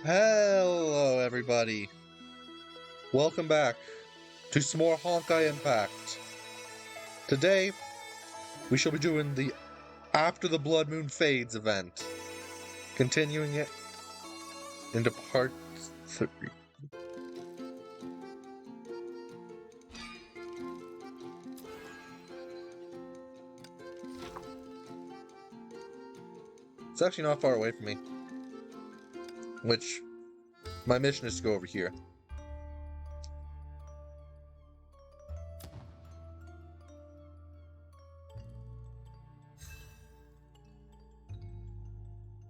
Hello, everybody. Welcome back to some more Honkai Impact. Today, we shall be doing the After the Blood Moon Fades event, continuing it into part 3. It's actually not far away from me, which my mission is to go over here.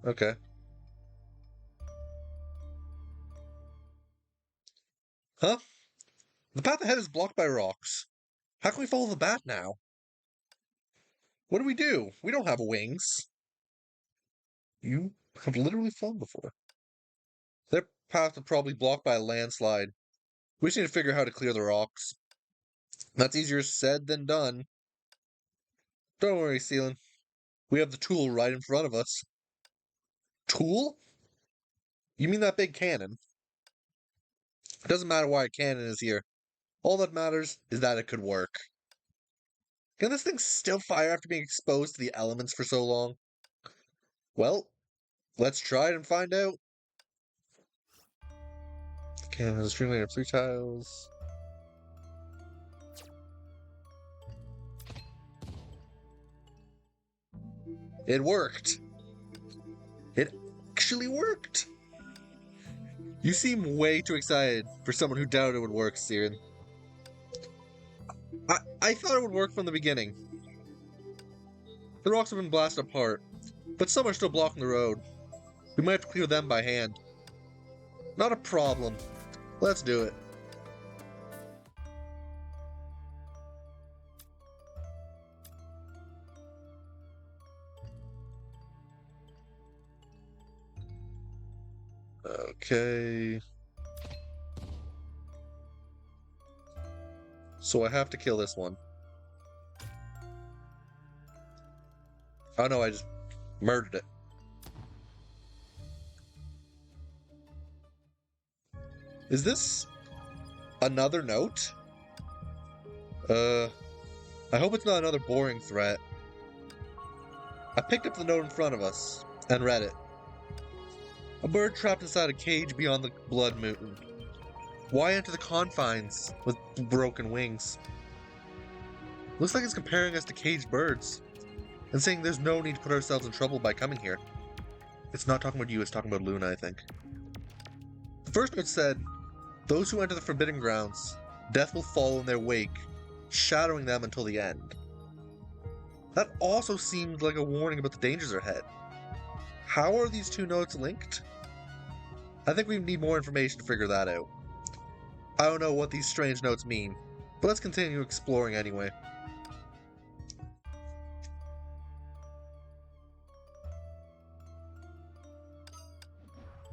Okay. Huh? The path ahead is blocked by rocks. How can we follow the bat now? What do? We don't have wings. You have literally flown before. Their path is probably blocked by a landslide. We just need to figure out how to clear the rocks. That's easier said than done. Don't worry, Seelan. We have the tool right in front of us. Tool? You mean that big cannon? It doesn't matter why a cannon is here. All that matters is that it could work. Can this thing still fire after being exposed to the elements for so long? Well, let's try it and find out. Cannon has a string layer of 3 tiles. It worked. It actually worked. You seem way too excited for someone who doubted it would work, Siren. I thought it would work from the beginning. The rocks have been blasted apart, but some are still blocking the road. We might have to clear them by hand. Not a problem. Let's do it. Okay. So I have to kill this one. Oh no, I just murdered it. Is this another note? I hope it's not another boring threat. I picked up the note in front of us and read it. A bird trapped inside a cage beyond the Blood Moon. Why enter the confines with broken wings? Looks like it's comparing us to caged birds and saying there's no need to put ourselves in trouble by coming here. It's not talking about you, it's talking about Luna, I think. The first note said, "Those who enter the Forbidden Grounds, death will follow in their wake, shadowing them until the end." That also seemed like a warning about the dangers ahead. How are these two notes linked? I think we need more information to figure that out. I don't know what these strange notes mean, but let's continue exploring anyway.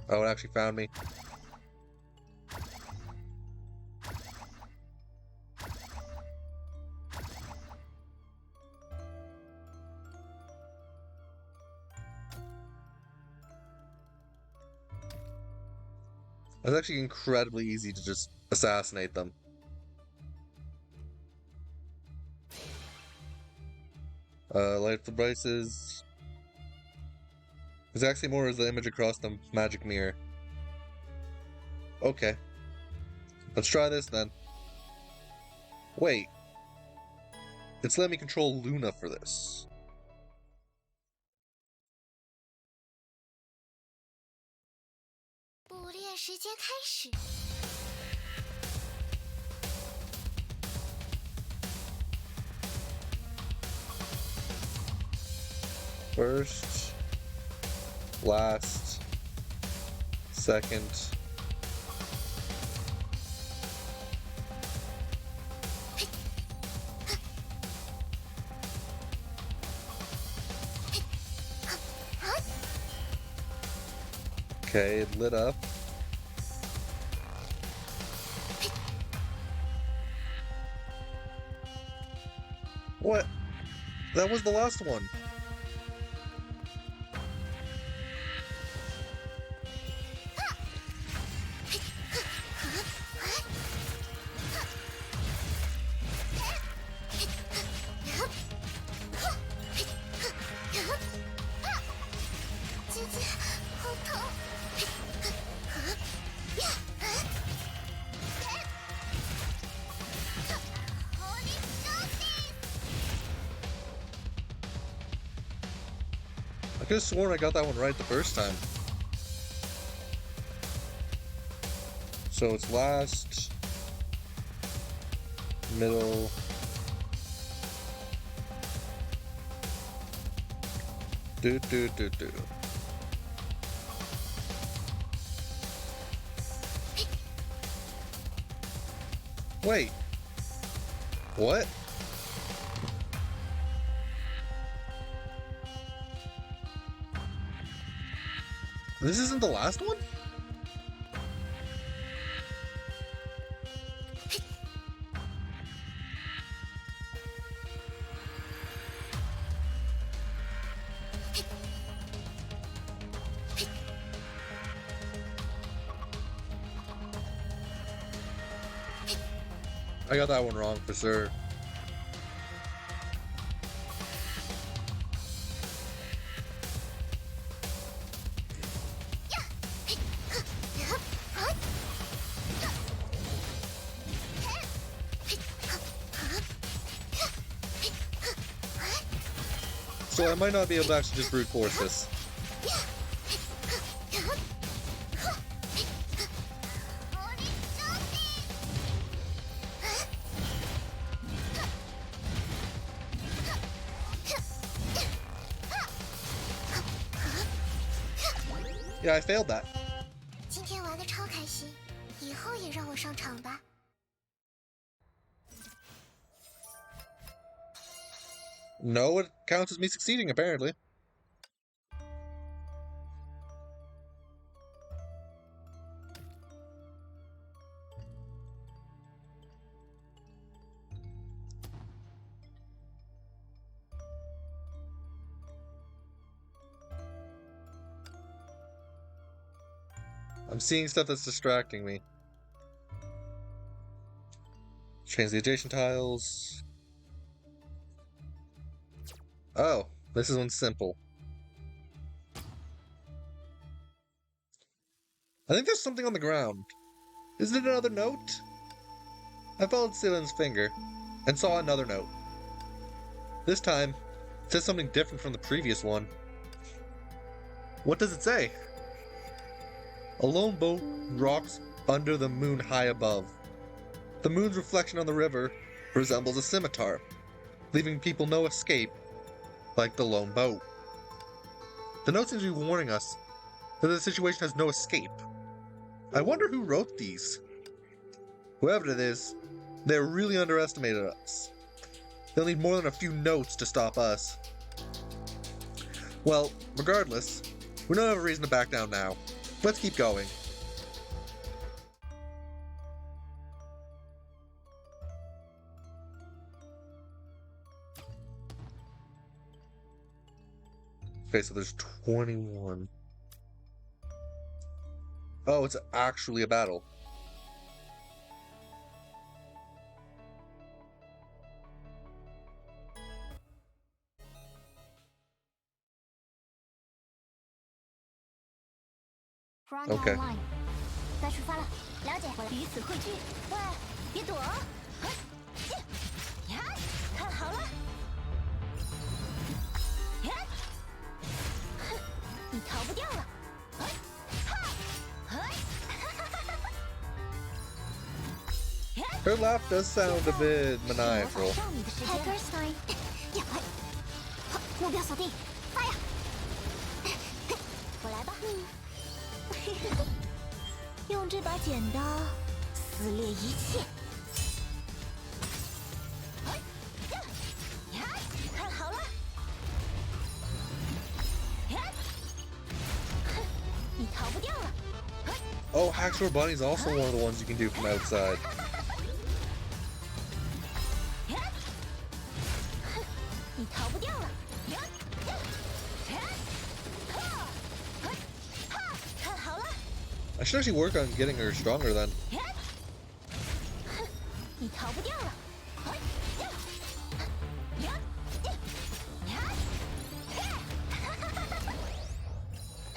Oh, it actually found me. It's actually incredibly easy to just assassinate them. Light up the devices. Exactly more as the image across the magic mirror. Okay. Let's try this then. Wait. It's letting me control Luna for this. First, last, second. Okay, it lit up. What? That was the last one. I could have sworn I got that one right the first time. So it's last, middle, do. Wait. What? This isn't the last one? I got that one wrong for sure. So I might not be able to actually just brute force this. Yeah, I failed that. 今天玩的超开心，以后也让我上场吧。 No, it counts as me succeeding, apparently. I'm seeing stuff that's distracting me. Change the adjacent tiles. Oh, this is one simple. I think there's something on the ground. Is it another note? I followed Silen's finger and saw another note. This time, it says something different from the previous one. What does it say? A lone boat rocks under the moon high above. The moon's reflection on the river resembles a scimitar, leaving people no escape, like the lone boat. The note seems to be warning us that the situation has no escape. I wonder who wrote these. Whoever it is, they really underestimated us. They'll need more than a few notes to stop us. Well, regardless, we don't have a reason to back down now. Let's keep going. Okay, so there's 21. Oh, it's actually a battle. Okay. 该出发了，了解。彼此汇聚。喂，别躲！呀，看好了！呀，哼，你逃不掉了！Her laugh does sound a bit maniacal. 目标锁定，发呀！我来吧。用这把剪刀撕裂一切。看好了！你逃不掉了！ Oh, Hacksaw Bunny's also one of the ones you can do from outside. 你逃不掉了！ I should actually work on getting her stronger then. 你逃不掉了！ I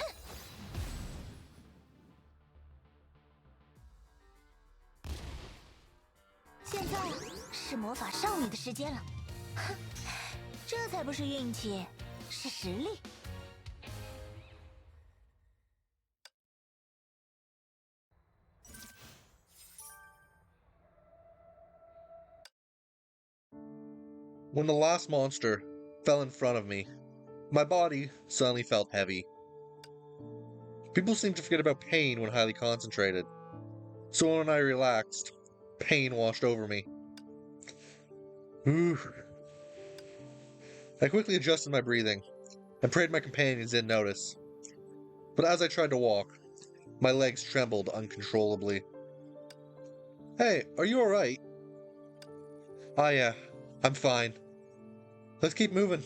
是魔法少女的时间了。哼，这才不是运气，是实力。When the last monster fell in front of me, my body suddenly felt heavy. People seem to forget about pain when highly concentrated, so when I relaxed, pain washed over me. Ooh. I quickly adjusted my breathing and prayed my companions didn't notice. But as I tried to walk, my legs trembled uncontrollably. Hey, are you alright? Ah, yeah, I'm fine. Let's keep moving.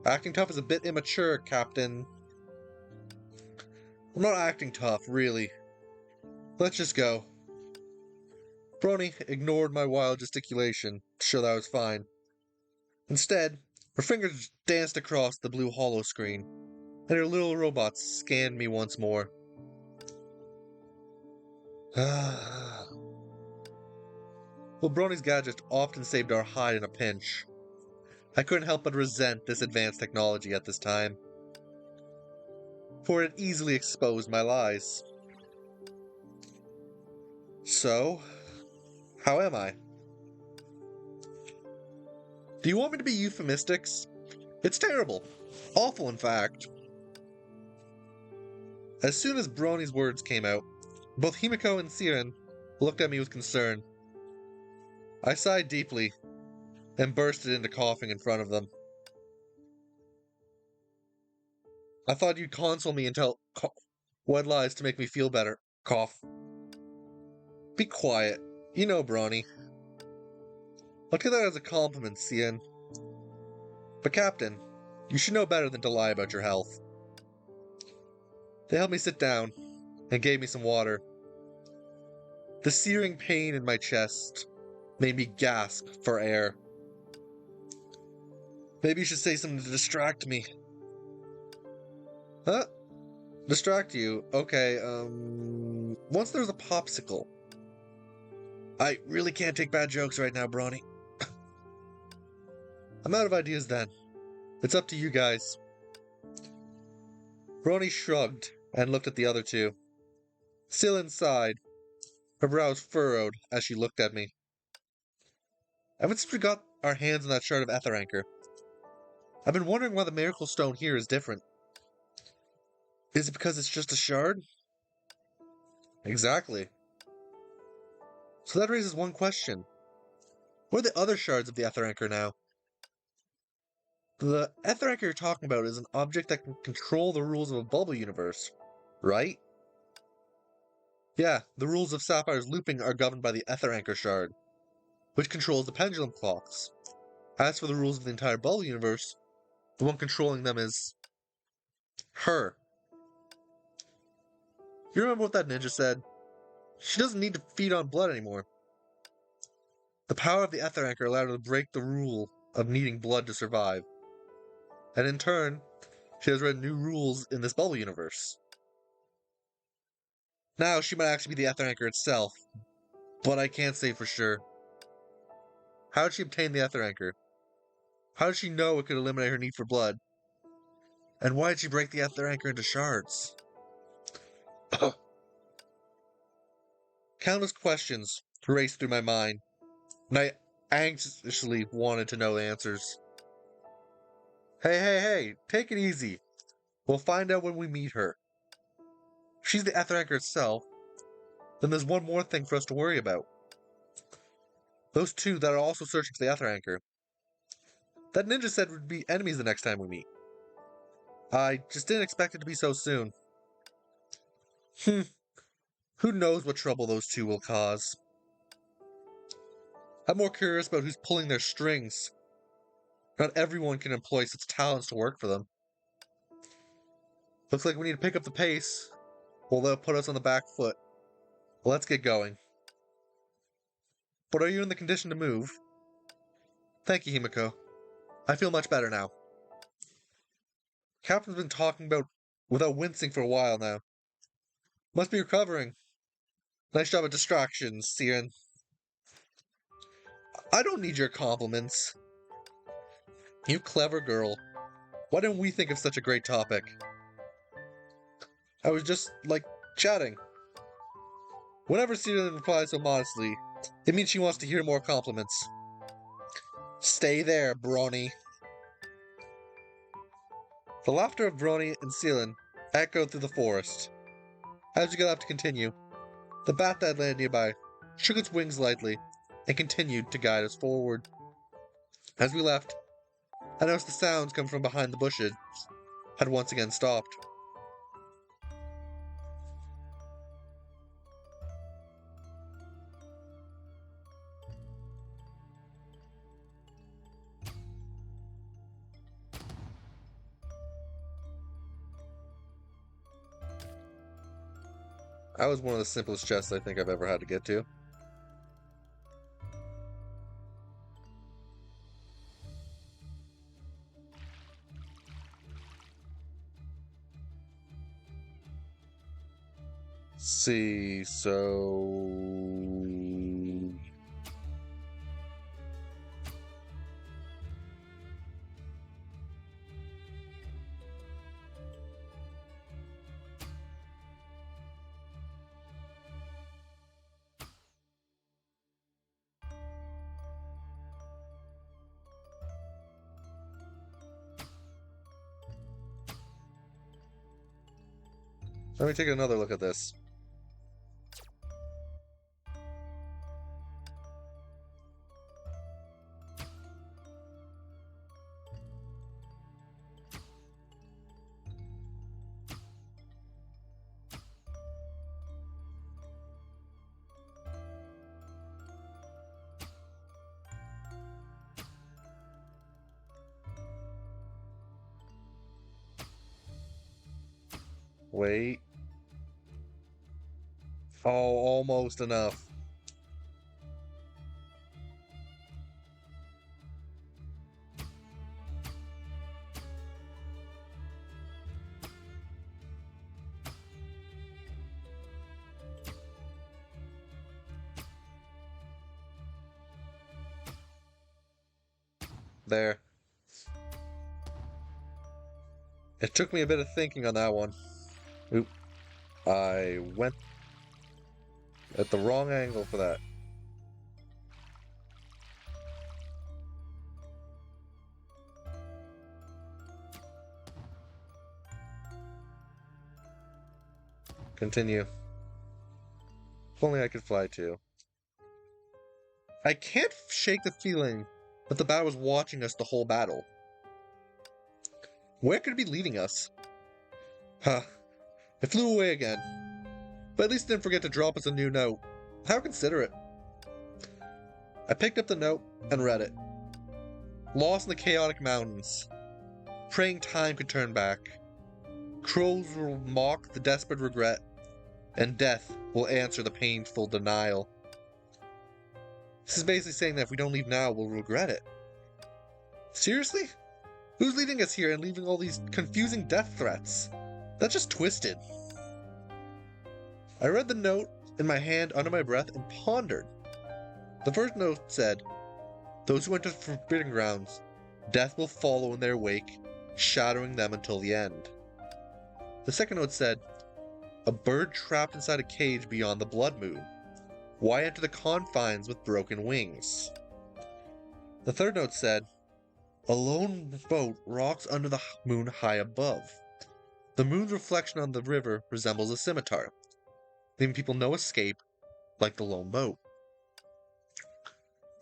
Acting tough is a bit immature, Captain. I'm not acting tough, really. Let's just go. Brony ignored my wild gesticulation to show that I was fine. Instead, her fingers danced across the blue holo screen, and her little robots scanned me once more. Well, Brony's gadget often saved our hide in a pinch. I couldn't help but resent this advanced technology at this time, for it easily exposed my lies. So, how am I? Do you want me to be euphemistics? It's terrible. Awful, in fact. As soon as Brony's words came out, both Himiko and Siren looked at me with concern. I sighed deeply and bursted into coughing in front of them. I thought you'd console me and tell white lies to make me feel better. Cough. Be quiet. You know, Brony. I'll take that as a compliment, Siren. But Captain, you should know better than to lie about your health. They helped me sit down and gave me some water. The searing pain in my chest made me gasp for air. Maybe you should say something to distract me. Huh? Distract you? Okay, once there's a popsicle. I really can't take bad jokes right now, Brawny. I'm out of ideas then. It's up to you guys. Brawny shrugged and looked at the other two. Still inside, her brows furrowed as she looked at me. Ever since we got our hands on that shard of Ether Anchor, I've been wondering why the Miracle Stone here is different. Is it because it's just a shard? Exactly. So that raises one question. Where are the other shards of the Ether Anchor now? The Ether Anchor you're talking about is an object that can control the rules of a bubble universe, right? Yeah, the rules of Sapphire's looping are governed by the Ether Anchor shard, which controls the pendulum clocks. As for the rules of the entire bubble universe, the one controlling them is her. You remember what that ninja said? She doesn't need to feed on blood anymore. The power of the Ether Anchor allowed her to break the rule of needing blood to survive. And in turn, she has read new rules in this bubble universe. Now she might actually be the Ether Anchor itself, but I can't say for sure. How did she obtain the Ether Anchor? How did she know it could eliminate her need for blood? And why did she break the Ether Anchor into shards? Countless questions raced through my mind, and I anxiously wanted to know the answers. Hey, take it easy. We'll find out when we meet her. If she's the Ether Anchor itself, then there's one more thing for us to worry about. Those two that are also searching for the Ether Anchor. That ninja said we'd be enemies the next time we meet. I just didn't expect it to be so soon. Who knows what trouble those two will cause. I'm more curious about who's pulling their strings. Not everyone can employ such talents to work for them. Looks like we need to pick up the pace, or they'll put us on the back foot. Let's get going. But are you in the condition to move? Thank you, Himiko. I feel much better now. Captain's been talking about without wincing for a while now. Must be recovering. Nice job at distractions, Siren. I don't need your compliments. You clever girl. Why didn't we think of such a great topic? I was just, like, chatting. Whenever Celia replies so modestly, it means she wants to hear more compliments. Stay there, Brawny. The laughter of Brawny and Celine echoed through the forest. As we got up to continue, the bat that landed nearby shook its wings lightly and continued to guide us forward. As we left, I noticed the sounds coming from behind the bushes had once again stopped. That was one of the simplest chests I think I've ever had to get to. See, so... Let me take another look at this. Wait. Oh, almost enough. There. It took me a bit of thinking on that one. Oop. I went at the wrong angle for that. Continue. If only I could fly too. I can't shake the feeling that the bat was watching us the whole battle. Where could it be leading us? Huh. It flew away again. But at least it didn't forget to drop us a new note. How considerate. I picked up the note and read it. Lost in the chaotic mountains. Praying time could turn back. Crows will mock the desperate regret. And death will answer the painful denial. This is basically saying that if we don't leave now, we'll regret it. Seriously? Who's leading us here and leaving all these confusing death threats? That's just twisted. I read the note in my hand under my breath and pondered. The first note said, "Those who enter the Forbidden Grounds, death will follow in their wake, shadowing them until the end." The second note said, "A bird trapped inside a cage beyond the blood moon. Why enter the confines with broken wings?" The third note said, "A lone boat rocks under the moon high above. The moon's reflection on the river resembles a scimitar, leaving people no escape, like the lone boat.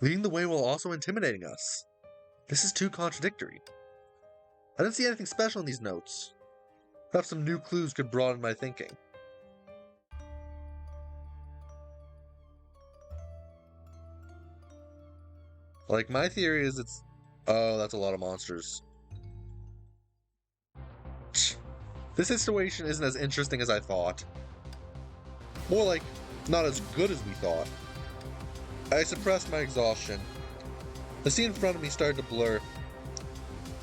Leading the way while also intimidating us. This is too contradictory. I didn't see anything special in these notes. Perhaps some new clues could broaden my thinking." Like, my theory is it's... Oh, that's a lot of monsters. This situation isn't as interesting as I thought. More like, not as good as we thought. I suppressed my exhaustion. The scene in front of me started to blur.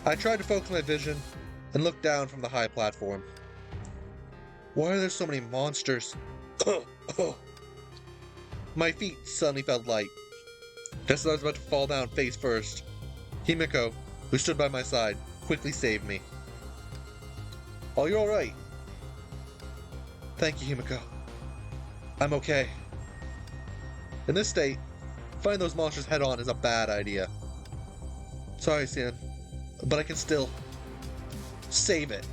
I tried to focus my vision and looked down from the high platform. Why are there so many monsters? My feet suddenly felt light. Just as I was about to fall down face first, Himiko, who stood by my side, quickly saved me. "Oh, you're alright." "Thank you, Himiko. I'm okay." In this state, fighting those monsters head-on is a bad idea. "Sorry, Sian, but I can still save it.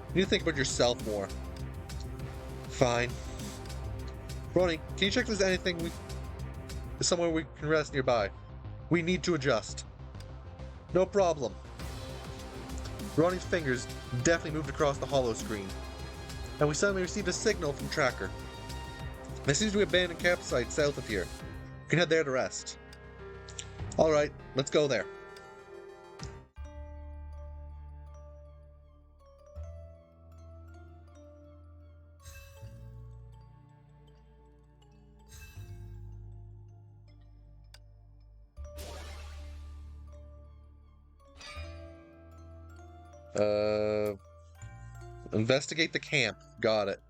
You need to think about yourself more." "Fine." "Ronnie, can you check if there's anything somewhere we can rest nearby? We need to adjust." "No problem." Ronnie's fingers definitely moved across the hollow screen, and we suddenly received a signal from Tracker. There seems to be an abandoned campsite south of here. We can head there to rest. Alright, let's go there. Investigate the camp. Got it.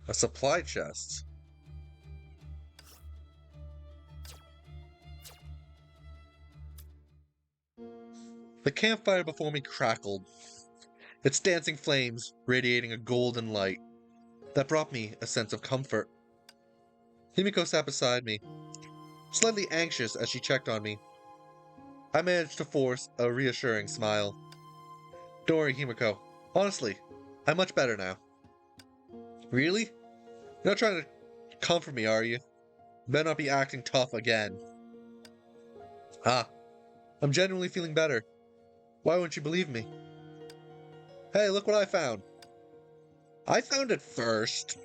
A supply chest. The campfire before me crackled, its dancing flames radiating a golden light that brought me a sense of comfort. Himiko sat beside me, slightly anxious as she checked on me. I managed to force a reassuring smile. "Don't worry, Himiko. Honestly, I'm much better now." "Really? You're not trying to comfort me, are you? Better not be acting tough again." "Ah, I'm genuinely feeling better. Why wouldn't you believe me?" "Hey, look what I found." "I found it first."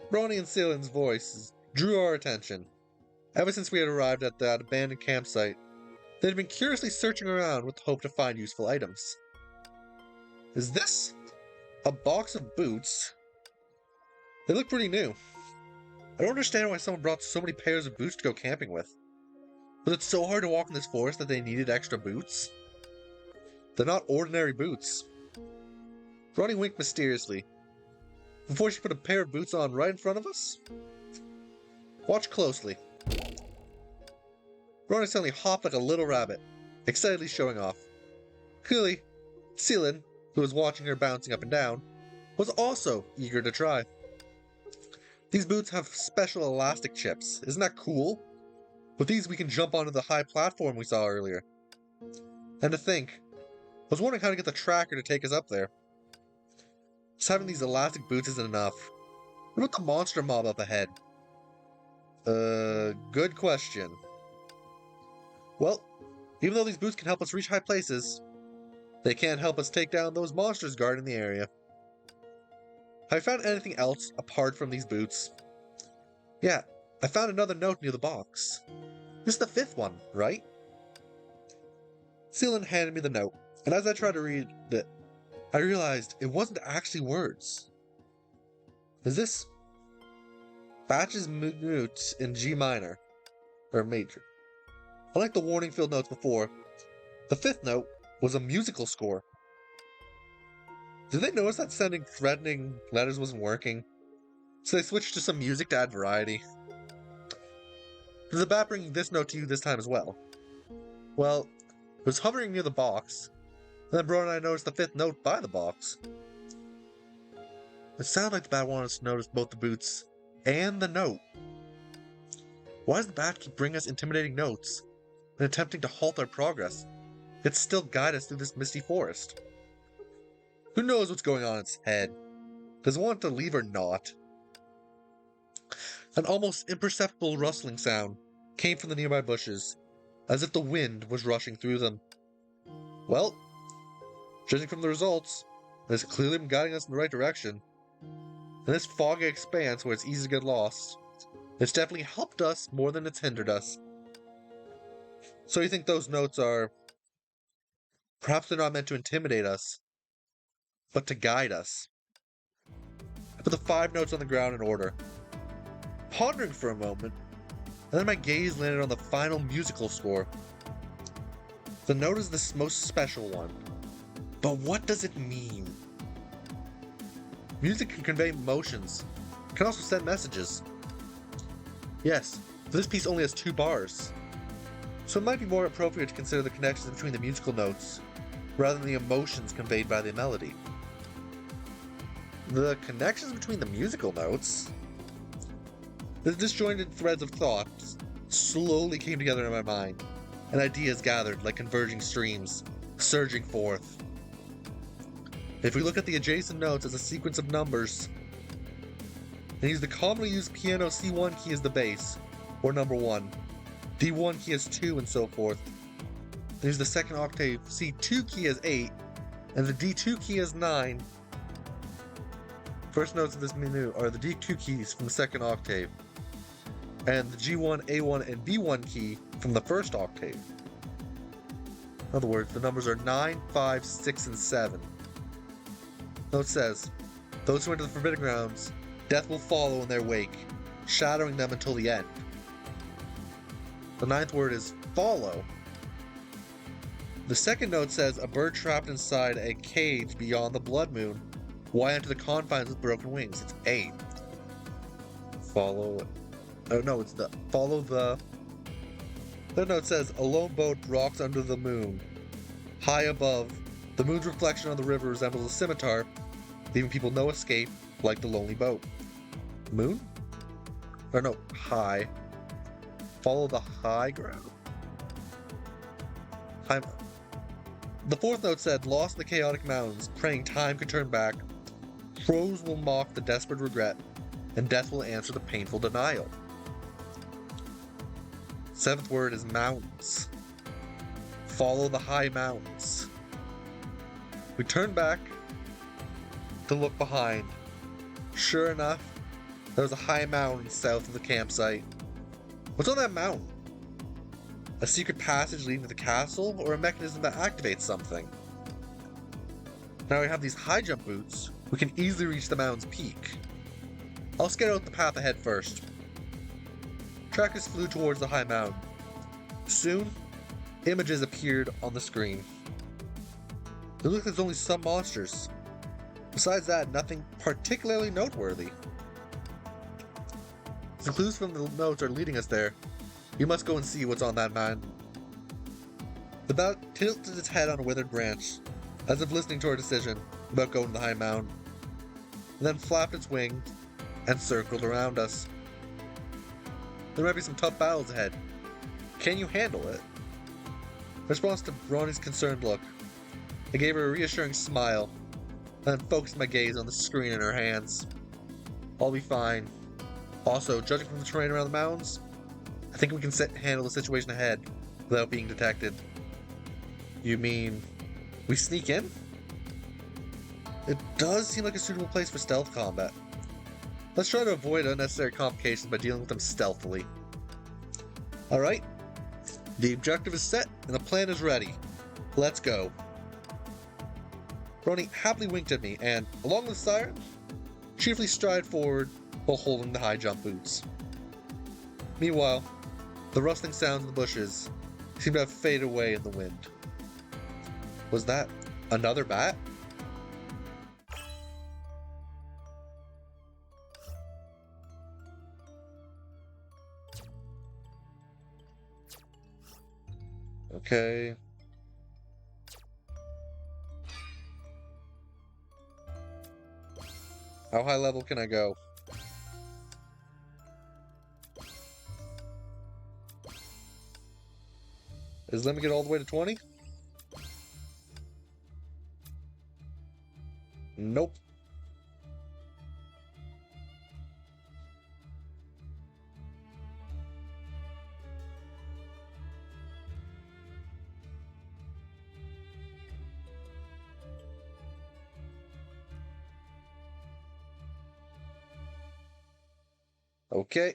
Ronnie and Celan's voices drew our attention. Ever since we had arrived at that abandoned campsite, they had been curiously searching around with the hope to find useful items. "Is this a box of boots?" They look pretty new. I don't understand why someone brought so many pairs of boots to go camping with. Was it so hard to walk in this forest that they needed extra boots? They're not ordinary boots. Ronnie winked mysteriously, before she put a pair of boots on right in front of us. "Watch closely." Ronnie suddenly hopped like a little rabbit, excitedly showing off. Clearly, Celan, who was watching her bouncing up and down, was also eager to try. "These boots have special elastic chips. Isn't that cool? With these we can jump onto the high platform we saw earlier. And to think, I was wondering how to get the tracker to take us up there. Just having these elastic boots isn't enough. What about the monster mob up ahead?" Good question. Well, even though these boots can help us reach high places, they can't help us take down those monsters guarding the area. Have you found anything else apart from these boots? Yeah, I found another note near the box. This is the 5th one, right? Celan handed me the note, and as I tried to read it, I realized it wasn't actually words. Is this Batch's notes in G minor, or major? Unlike the warning filled notes before, the 5th note was a musical score. Did they notice that sending threatening letters wasn't working? So they switched to some music to add variety. "Did the bat bring this note to you this time as well?" "Well, it was hovering near the box, and then Bro and I noticed the 5th note by the box." It sounded like the bat wanted us to notice both the boots and the note. Why does the bat keep bringing us intimidating notes and attempting to halt our progress, yet still guide us through this misty forest? Who knows what's going on in its head? Does it want to leave or not? An almost imperceptible rustling sound came from the nearby bushes, as if the wind was rushing through them. Well, judging from the results, it has clearly been guiding us in the right direction. In this foggy expanse where it's easy to get lost, it's definitely helped us more than it's hindered us. So you think those notes are... perhaps they're not meant to intimidate us, but to guide us. I put the 5 notes on the ground in order, pondering for a moment, and then my gaze landed on the final musical score. The note is the most special one, but what does it mean? Music can convey emotions. It can also send messages. Yes, but this piece only has 2 bars. So it might be more appropriate to consider the connections between the musical notes, rather than the emotions conveyed by the melody. The connections between the musical notes? The disjointed threads of thought slowly came together in my mind, and ideas gathered like converging streams, surging forth. If we look at the adjacent notes as a sequence of numbers, and use the commonly used piano C1 key as the bass, or number 1, D1 key as 2, and so forth, and use the second octave C2 key as 8, and the D2 key as 9, first notes of this menu are the D2 keys from the second octave, and the G1, A1, and B1 key from the first octave. In other words, the numbers are 9, 5, 6, and 7. Note says, those who enter the Forbidden Grounds, death will follow in their wake, shadowing them until the end. The 9th word is follow. The second note says, a bird trapped inside a cage beyond the blood moon. Why enter the confines with broken wings? It's A. Follow. Oh no, it's the follow the. Third note says, a lone boat rocks under the moon. High above, the moon's reflection on the river resembles a scimitar, leaving people no escape, like the lonely boat. Moon? Or no, high. Follow the high ground. High. The 4th note said, lost in the chaotic mountains, praying time could turn back. Crows will mock the desperate regret, and death will answer the painful denial. 7th word is mountains. Follow the high mountains. We turn back to look behind. Sure enough, there was a high mountain south of the campsite. What's on that mountain? A secret passage leading to the castle, or a mechanism that activates something? Now we have these high jump boots, we can easily reach the mountain's peak. I'll scout out the path ahead first. Trackers flew towards the high mountain. Soon, images appeared on the screen. It looked like there's only some monsters. Besides that, nothing particularly noteworthy. The clues from the notes are leading us there. We must go and see what's on that mountain. The bat tilted its head on a withered branch, as if listening to our decision about going to the high mountain, and then flapped its wings and circled around us. There might be some tough battles ahead. Can you handle it? In response to Ronnie's concerned look, I gave her a reassuring smile, and then focused my gaze on the screen in her hands. I'll be fine. Also, judging from the terrain around the mountains, I think we can handle the situation ahead without being detected. You mean we sneak in? It does seem like a suitable place for stealth combat. Let's try to avoid unnecessary complications by dealing with them stealthily. Alright, the objective is set and the plan is ready. Let's go. Ronnie happily winked at me and, along with Siren, cheerfully stride forward while holding the high jump boots. Meanwhile, the rustling sounds in the bushes seemed to have faded away in the wind. Was that another bat? Okay. How high level can I go? Is limit get all the way to 20? Nope. Okay.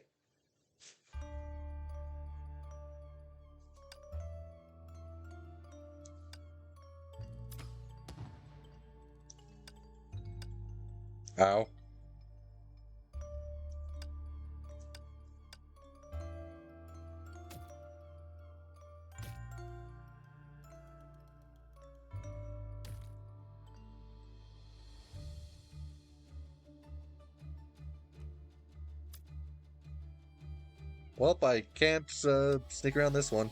Ow. Well, I can't sneak around this one.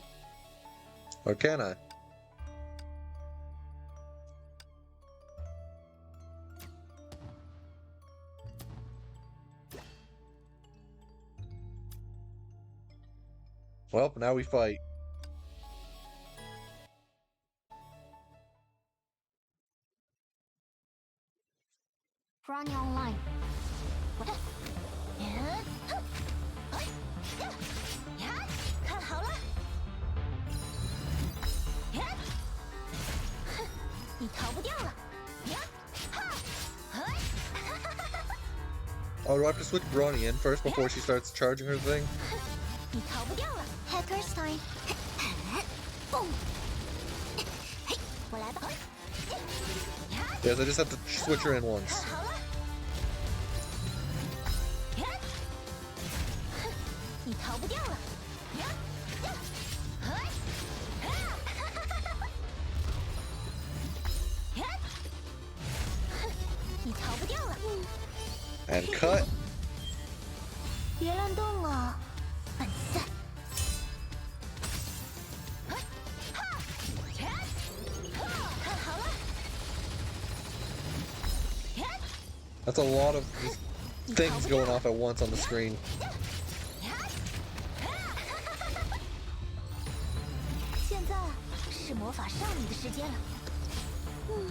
Or can I? Well, now we fight. Running online。看好了，你逃不掉了。 Oh, do I have to switch Bronny in first before she starts charging her thing? 你逃不掉了。Hackers time。嘣！我来吧。 Yes, I just have to switch her in once. 看好了。你逃不掉了。你逃不掉了。 And cut. 别乱动啊，笨蛋！ That's a lot of things going off at once on the screen. 现在是魔法少女的时间了。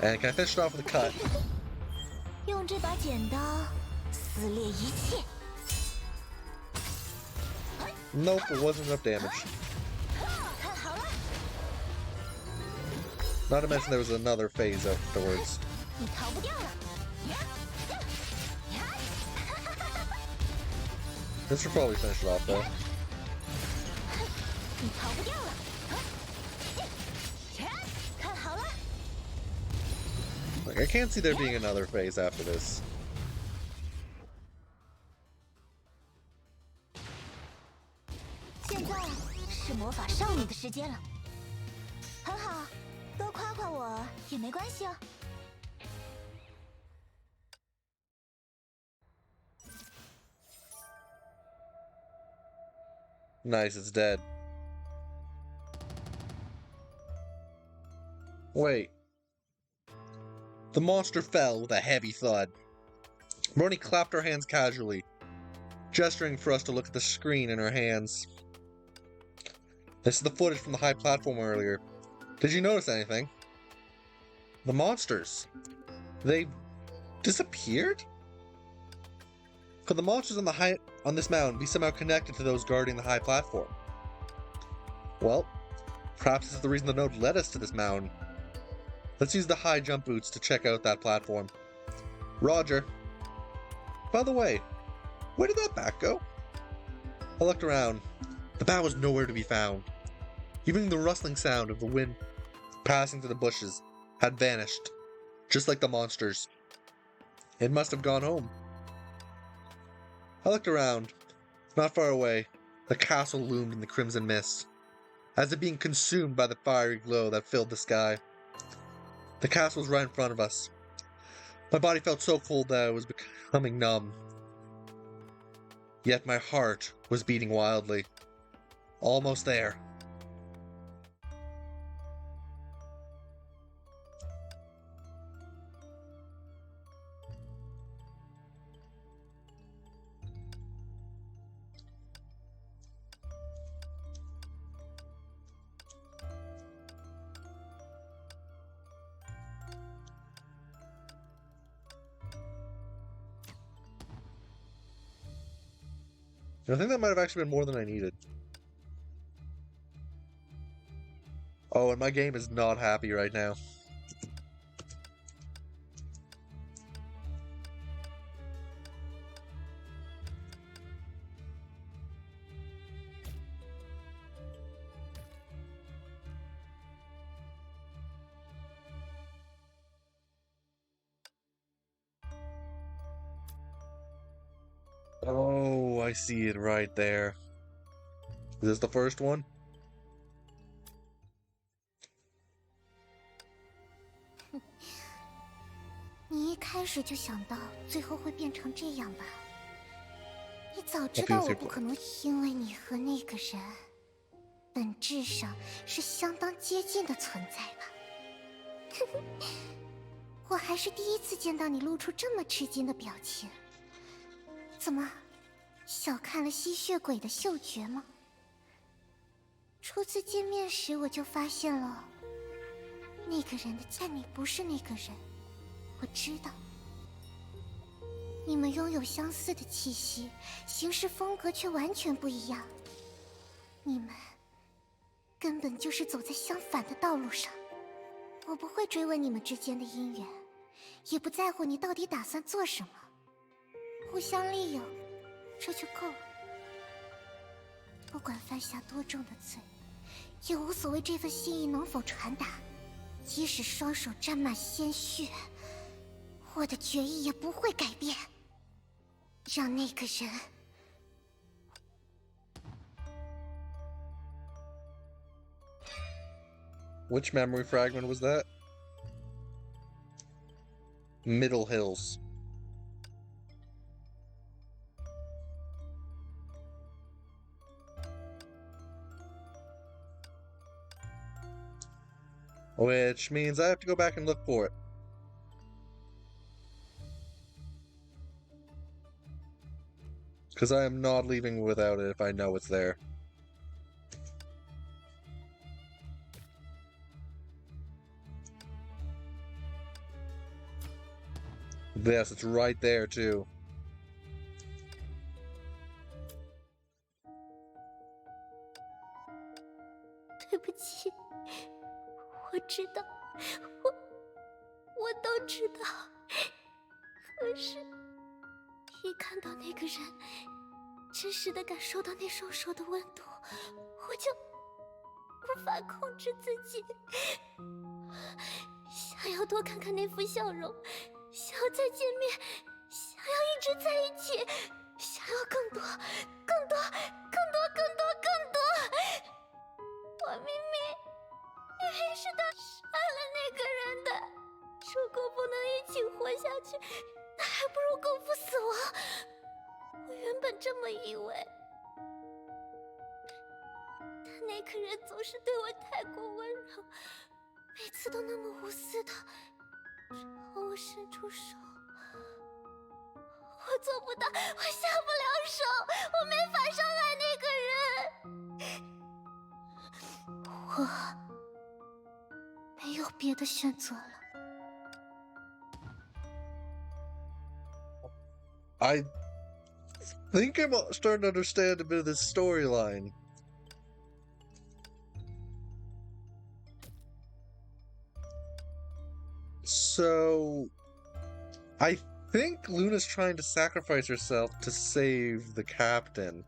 And can I finish it off with a cut? 用这把剪刀撕裂一切。 Nope, it wasn't enough damage. 看好了， Not to mention there was another phase afterwards. 你逃不掉了。 This should probably finish it off though. 你逃不掉了。看好了， Like, I can't see there being another phase after this. 现在是魔法少女的时间了。很好，多夸夸我也没关系哦。 Nice, it's dead. Wait. The monster fell with a heavy thud. Brony clapped her hands casually, gesturing for us to look at the screen in her hands. This is the footage from the high platform earlier. Did you notice anything? The monsters. They disappeared? Could the monsters on this mountain be somehow connected to those guarding the high platform? Well, perhaps this is the reason the node led us to this mountain. Let's use the high jump boots to check out that platform. Roger. By the way, where did that bat go? I looked around. The bat was nowhere to be found. Even the rustling sound of the wind passing through the bushes had vanished, just like the monsters. It must have gone home. I looked around. Not far away, the castle loomed in the crimson mist, as if being consumed by the fiery glow that filled the sky. The castle was right in front of us. My body felt so cold that I was becoming numb. Yet my heart was beating wildly. Almost there. I think that might have actually been more than I needed. Oh, and my game is not happy right now. Oh, I see it right there. Is this the first one? 你一开始就想到最后会变成这样吧？你早知道我不可能，因为你和那个人本质上是相当接近的存在吧。我还是第一次见到你露出这么吃惊的表情。怎么，小看了吸血鬼的嗅觉吗？初次见面时我就发现了，那个人的，但你不是那个人，我知道。你们拥有相似的气息，行事风格却完全不一样。你们根本就是走在相反的道路上。我不会追问你们之间的姻缘，也不在乎你到底打算做什么。互相利用，这就够了。不管犯下多重的罪，也无所谓这份心意能否传达。即使双手沾满鲜血，我的决意也不会改变。让那个人Which memory fragment was that? Middle Hills. Which means I have to go back and look for it. Because I am not leaving without it if I know it's there. Yes, it's right there too. 对不起，我知道，我都知道。可是，一看到那个人，真实的感受到那双手的温度，我就无法控制自己，想要多看看那副笑容，想要再见面，想要一直在一起，想要更多、更多、更多、更多、更多。我明明是他杀了那个人的，如果不能一起活下去，那还不如共赴死亡。我原本这么以为，但那个人总是对我太过温柔，每次都那么无私的朝我伸出手。我做不到，我下不了手，我没法伤害那个人。我没有别的选择了。I think I'm starting to understand a bit of this storyline. So, I think Luna's trying to sacrifice herself to save the captain.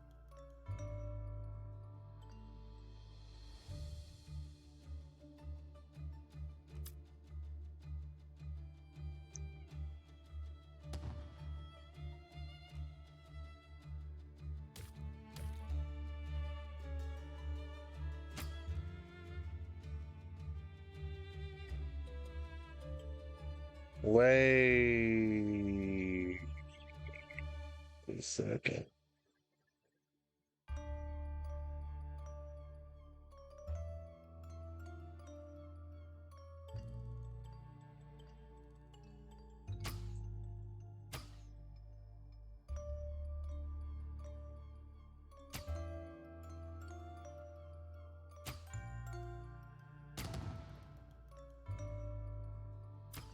Wait a second.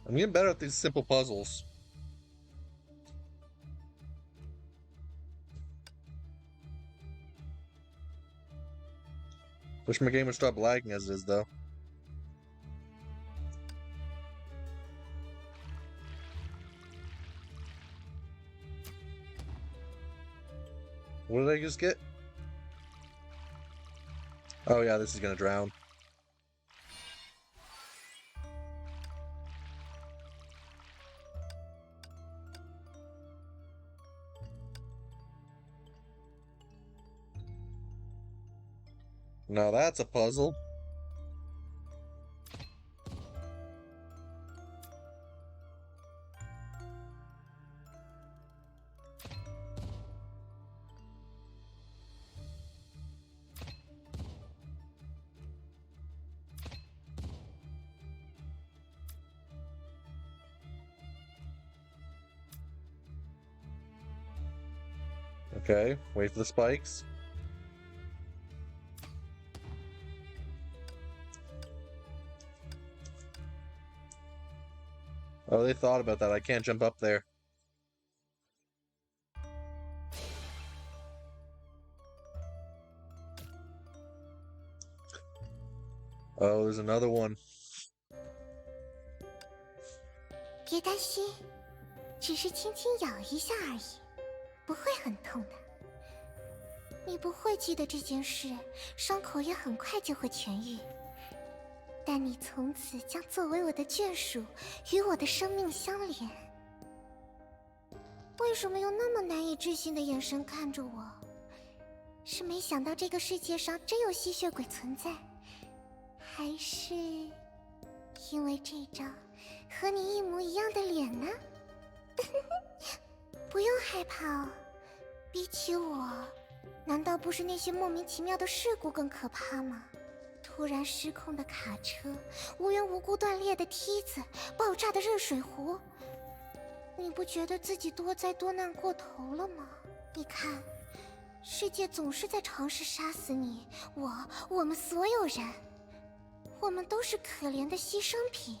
I'm getting better at these simple puzzles. Wish my game would stop lagging as it is, though. What did I just get? Oh yeah, this is gonna drown. Now that's a puzzle. Okay, wait for the spikes. Oh, they thought about that. I can't jump up there. Oh, there's another one. 别担心，只是轻轻咬一下而已，不会很痛的。你不会记得这件事，伤口也很快就会痊愈。但你从此将作为我的眷属，与我的生命相连。为什么用那么难以置信的眼神看着我？是没想到这个世界上真有吸血鬼存在，还是因为这张和你一模一样的脸呢？不用害怕哦，比起我，难道不是那些莫名其妙的事故更可怕吗？突然失控的卡车，无缘无故断裂的梯子，爆炸的热水壶，你不觉得自己多灾多难过头了吗？你看，世界总是在尝试杀死你，我们所有人，我们都是可怜的牺牲品。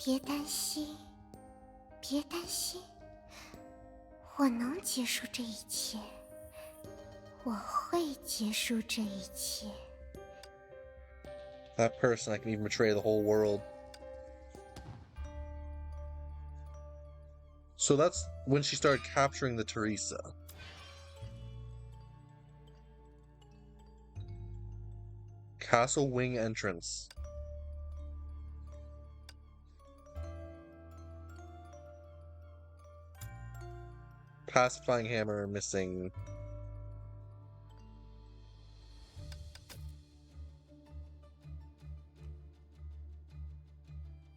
别担心，别担心，我能结束这一切，我会结束这一切。That person, I can even betray the whole world. So that's when she started capturing the Teresa. Castle wing entrance. Pacifying hammer missing.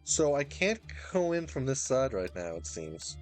So I can't go in from this side right now, it seems.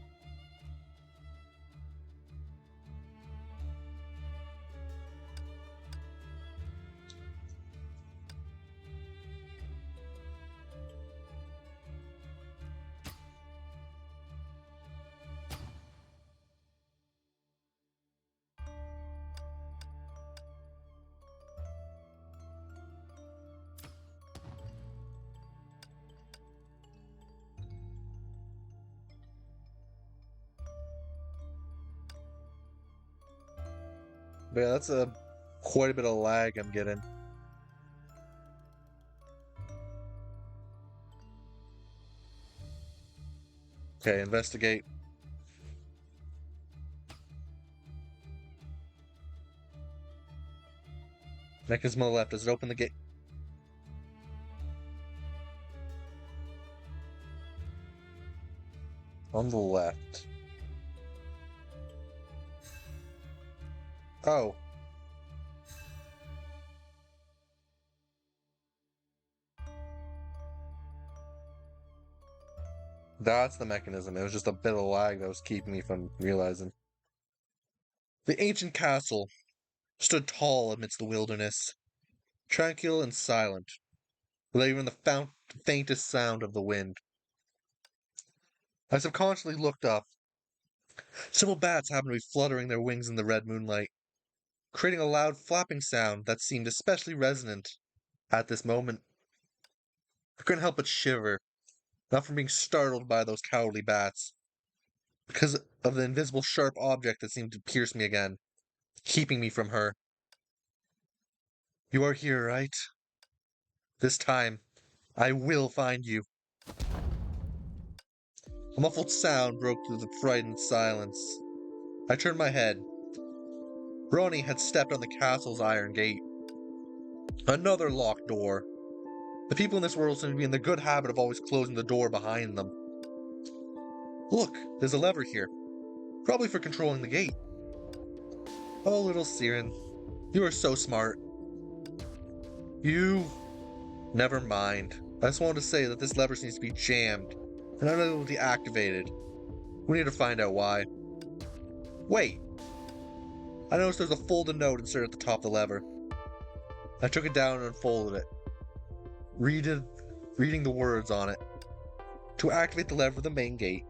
But yeah, that's quite a bit of lag I'm getting. Okay, investigate. Mechanism on the left. Does it open the gate? On the left. Oh. That's the mechanism. It was just a bit of lag that was keeping me from realizing. The ancient castle stood tall amidst the wilderness, tranquil and silent, without even the faintest sound of the wind. I subconsciously looked up. Several bats happened to be fluttering their wings in the red moonlight, creating a loud flapping sound that seemed especially resonant at this moment. I couldn't help but shiver, not from being startled by those cowardly bats, because of the invisible sharp object that seemed to pierce me again, keeping me from her. You are here, right? This time, I will find you. A muffled sound broke through the frightened silence. I turned my head. Ronnie had stepped on the castle's iron gate. Another locked door. The people in this world seem to be in the good habit of always closing the door behind them. Look, there's a lever here. Probably for controlling the gate. Oh, little Siren, you are so smart. You... Never mind. I just wanted to say that this lever seems to be jammed and unable to be activated. We need to find out why. Wait! I noticed there's a folded note inserted at the top of the lever. I took it down and unfolded it, reading the words on it. To activate the lever of the main gate,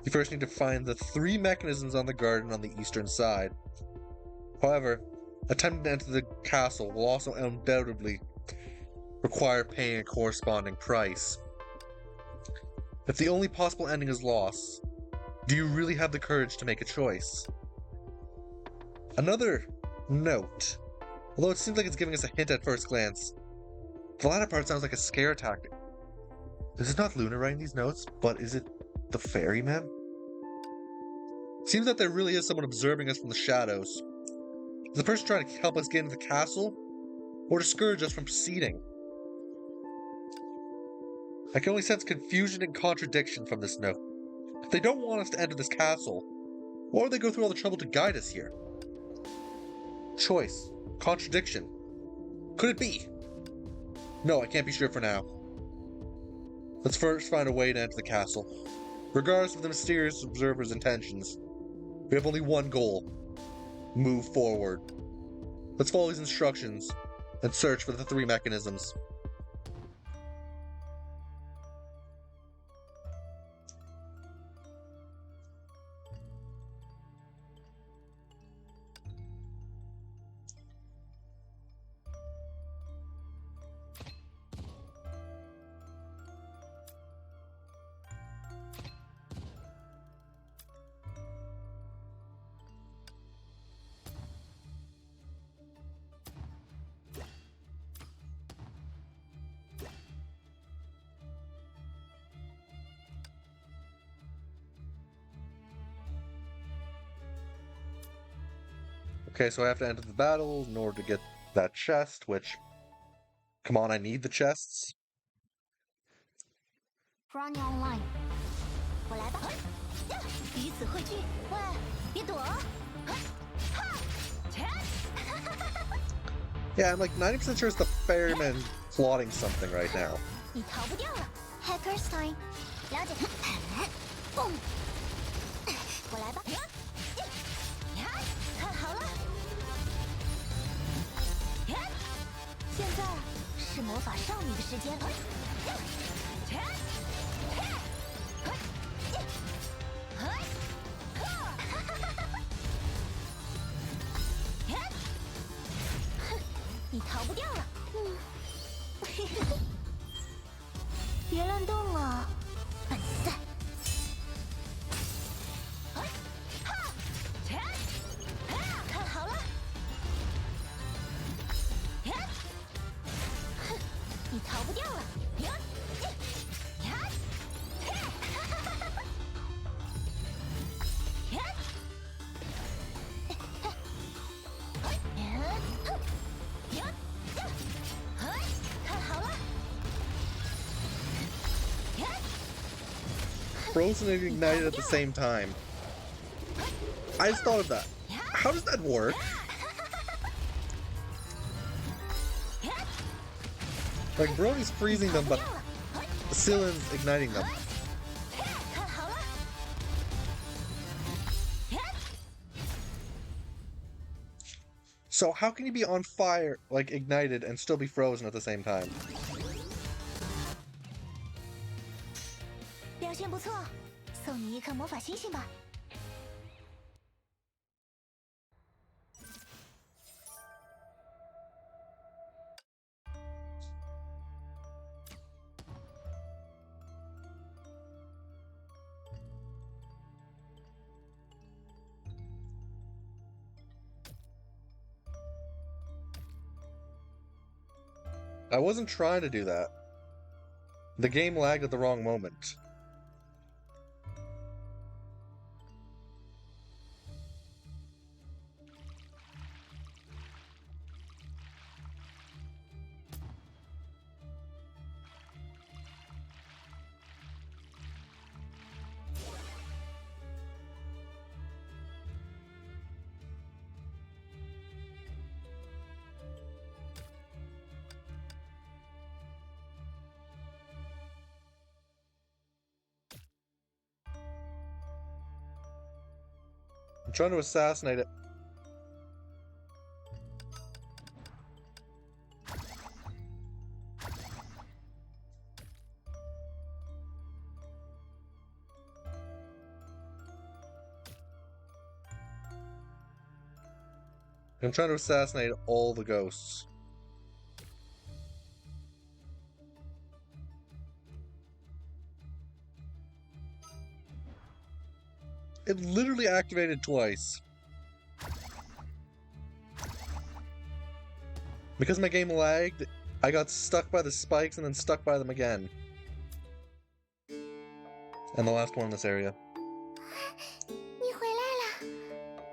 you first need to find the 3 mechanisms on the garden on the eastern side. However, attempting to enter the castle will also undoubtedly require paying a corresponding price. If the only possible ending is loss, do you really have the courage to make a choice? Another note, although it seems like it's giving us a hint at first glance, the latter part sounds like a scare tactic. Is it not Luna writing these notes, but is it the ferryman? Seems that there really is someone observing us from the shadows. Is the person trying to help us get into the castle, or discourage us from proceeding? I can only sense confusion and contradiction from this note. If they don't want us to enter this castle, why would they go through all the trouble to guide us here? Choice. Contradiction. Could it be? No, I can't be sure for now. Let's first find a way to enter the castle. Regardless of the mysterious observer's intentions, we have only one goal. Move forward. Let's follow these instructions and search for the 3 mechanisms. Okay, so I have to enter the battle in order to get that chest, which... Come on, I need the chests. Run online. 我来吧。彼此汇聚。喂，别躲。Yeah, I'm like 90% sure it's the ferryman plotting something right now. 你逃不掉了。Hacker's time. 了解。蹦。我来吧。看好了。现在是魔法少女的时间。你逃不掉了。别乱动了，笨蛋。看好了。你逃不掉了。Frozen and ignited at the same time. I just thought of that. How does that work? Like, Brony's freezing them, but Cillian's igniting them. So how can you be on fire, like ignited, and still be frozen at the same time? 表现不错，送你一颗魔法星星吧。I wasn't trying to do that. The game lagged at the wrong moment. I'm trying to assassinate it. I'm trying to assassinate all the ghosts. It literally activated twice. Because my game lagged, I got stuck by the spikes and then stuck by them again. And the last one in this area. 你回来了，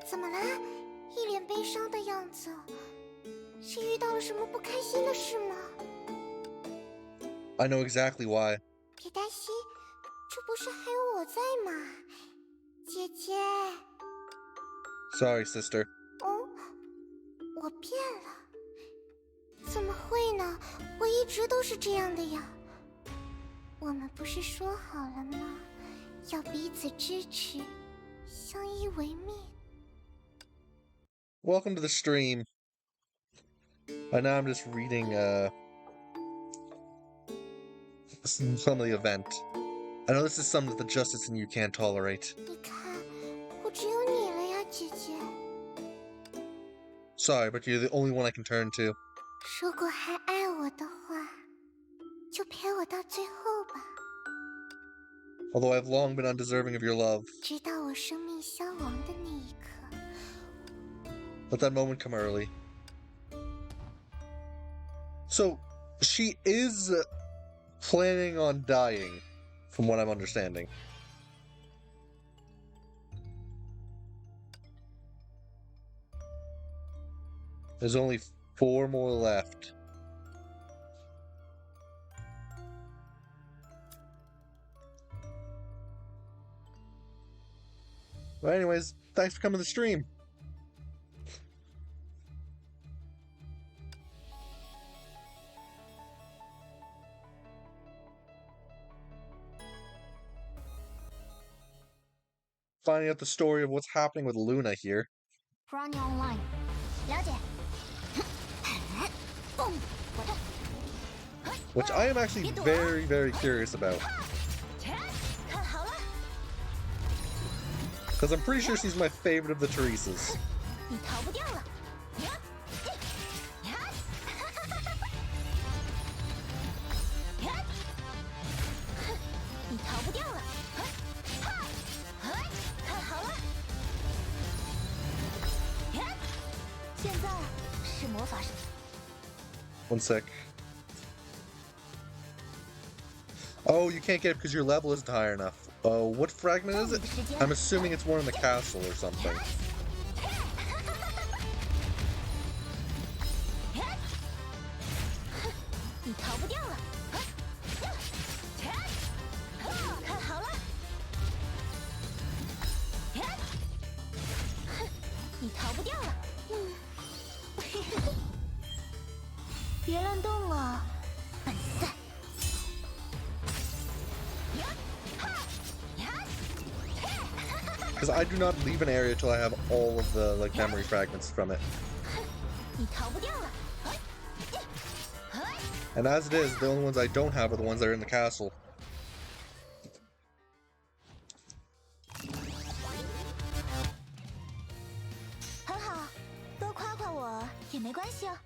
怎么了？一脸悲伤的样子，是遇到了什么不开心的事吗？ I know exactly why. 别担心，这不是还有我在吗？姐姐。 Sorry, sister. 哦，我变了？怎么会呢？我一直都是这样的呀。我们不是说好了吗？要彼此支持，相依为命。 Welcome to the stream. By now I'm just reading some of the event. I know this is something that the justice in you can't tolerate. 你看，我只有你了呀，姐姐。 Sorry, but you're the only one I can turn to. 如果还爱我的话，就陪我到最后吧。 Although I've long been undeserving of your love. 直到我生命消亡的那一刻。 Let that moment come early. So, she is planning on dying, from what I'm understanding. There's only 4 more left. But anyways, thanks for coming to the stream. Finding out the story of what's happening with Luna here. Run online. 了解。Which I am actually very, very curious about. Because I'm pretty sure she's my favorite of the Teresas. 你逃不掉了。 你逃不掉了，看好了，现在是魔法师。 One sec. Oh, you can't get it because your level isn't high enough. Oh, what fragment is it? I'm assuming it's one in the castle or something. 你逃不掉了，看好了，你逃不掉了，别乱动了，笨蛋。 Because I do not leave an area till I have all of the memory fragments from it. 你逃不掉了。 And as it is, the only ones I don't have are the ones that are in the castle. 很好，多夸夸我也没关系哦。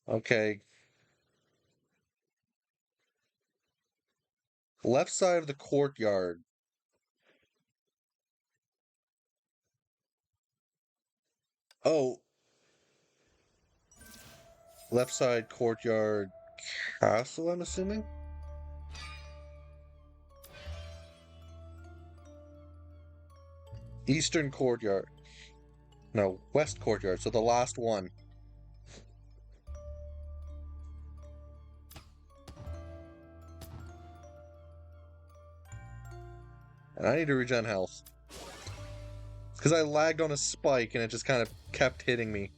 Okay. Left side of the courtyard. Oh. Left side courtyard castle, I'm assuming? Eastern courtyard. No, west courtyard, so the last one. And I need to regen health. Because I lagged on a spike and it just kind of kept hitting me.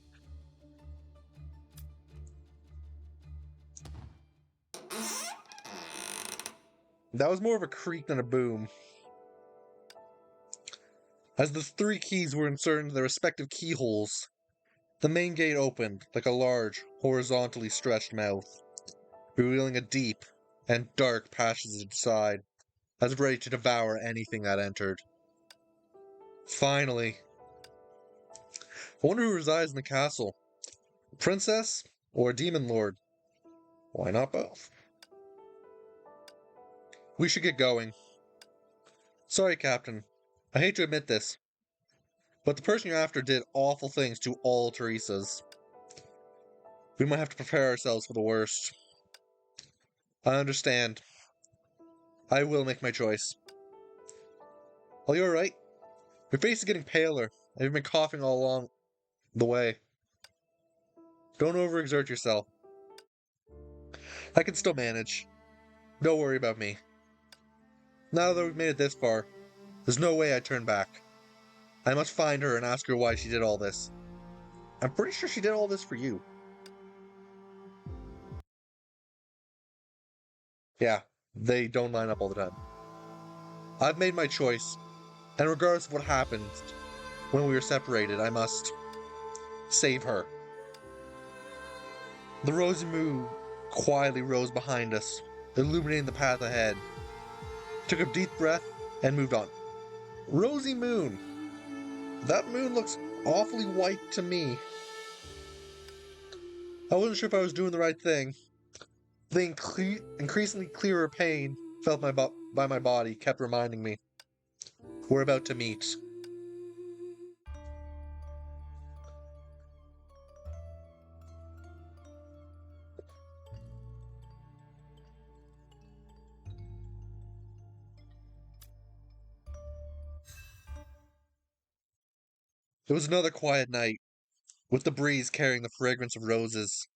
That was more of a creak than a boom. As the 3 keys were inserted into their respective keyholes, the main gate opened like a large, horizontally stretched mouth, revealing a deep and dark passage inside, as if ready to devour anything that entered. Finally. I wonder who resides in the castle. A princess or a demon lord? Why not both? We should get going. Sorry, Captain. I hate to admit this, but the person you're after did awful things to all Teresas. We might have to prepare ourselves for the worst. I understand. I will make my choice. Are you alright? Your face is getting paler, and you've been coughing all along the way. Don't overexert yourself. I can still manage. Don't worry about me. Now that we've made it this far, there's no way I turn back. I must find her and ask her why she did all this. I'm pretty sure she did all this for you. Yeah, they don't line up all the time. I've made my choice, and regardless of what happened when we were separated, I must save her. The rosy moon quietly rose behind us, illuminating the path ahead. Took a deep breath and moved on. Rosy moon. That moon looks awfully white to me. I wasn't sure if I was doing the right thing. The increasingly clearer pain felt by my body kept reminding me. We're about to meet. It was another quiet night, with the breeze carrying the fragrance of roses.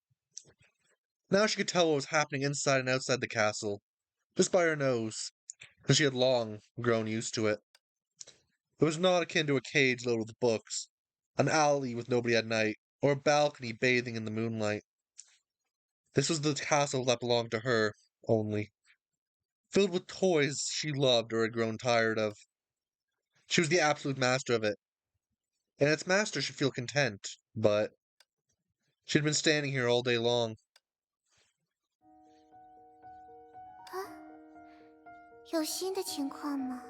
Now she could tell what was happening inside and outside the castle, just by her nose, and she had long grown used to it. It was not akin to a cage loaded with books, an alley with nobody at night, or a balcony bathing in the moonlight. This was the castle that belonged to her, only, filled with toys she loved or had grown tired of. She was the absolute master of it, and its master should feel content, but she'd been standing here all day long. 啊，有新的情况吗？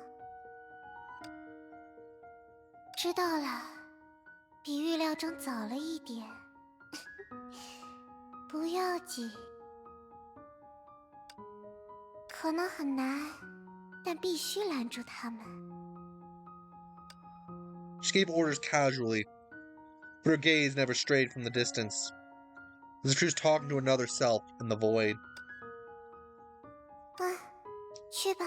知道了，比预料中早了一点。不要紧，可能很难，但必须拦住他们。She gave orders casually, but her gaze never strayed from the distance, as if she was talking to another self in the void. 啊，去吧。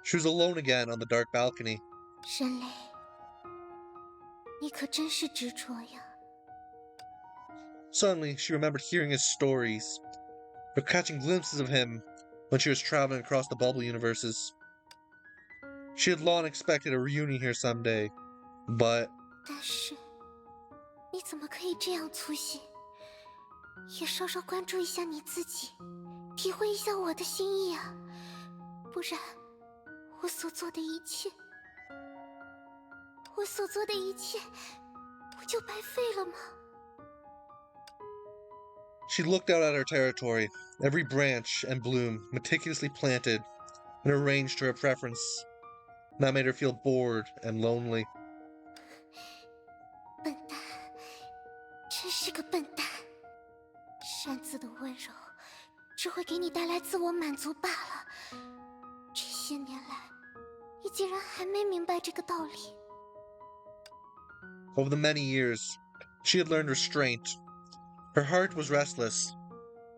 She was alone again on the dark balcony. 神雷，你可真是执着呀。 Suddenly, she remembered hearing his stories, or catching glimpses of him when she was traveling across the bubble universes. She had long expected a reunion here someday, but 但是，你怎么可以这样粗心？也稍稍关注一下你自己，体会一下我的心意啊！不然，我所做的一切，不就白费了吗？ she looked out at her territory, every branch and bloom meticulously planted and arranged to her preference. That made her feel bored and lonely. 笨蛋，真是个笨蛋！擅自的温柔，只会给你带来自我满足罢了。这些年来，你竟然还没明白这个道理。 Over the many years, she had learned restraint. Her heart was restless,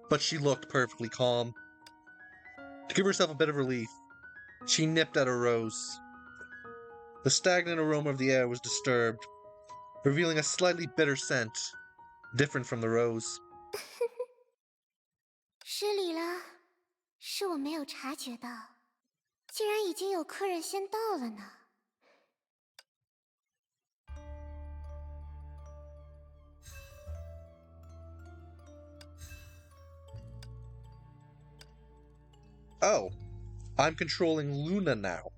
but she looked perfectly calm. To give herself a bit of relief, she nipped at a rose. The stagnant aroma of the air was disturbed, revealing a slightly bitter scent, different from the rose. 失礼了，是我没有察觉到，竟然已经有客人先到了呢。 Oh, I'm controlling Luna now.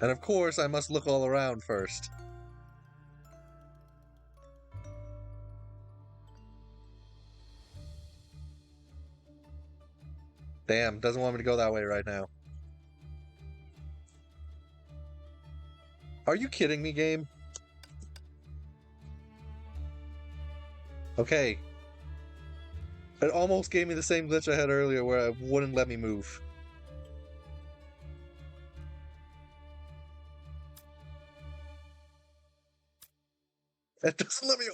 And of course, I must look all around first. Damn, doesn't want me to go that way right now. Are you kidding me, game? Okay. It almost gave me the same glitch I had earlier where it wouldn't let me move. It doesn't let me...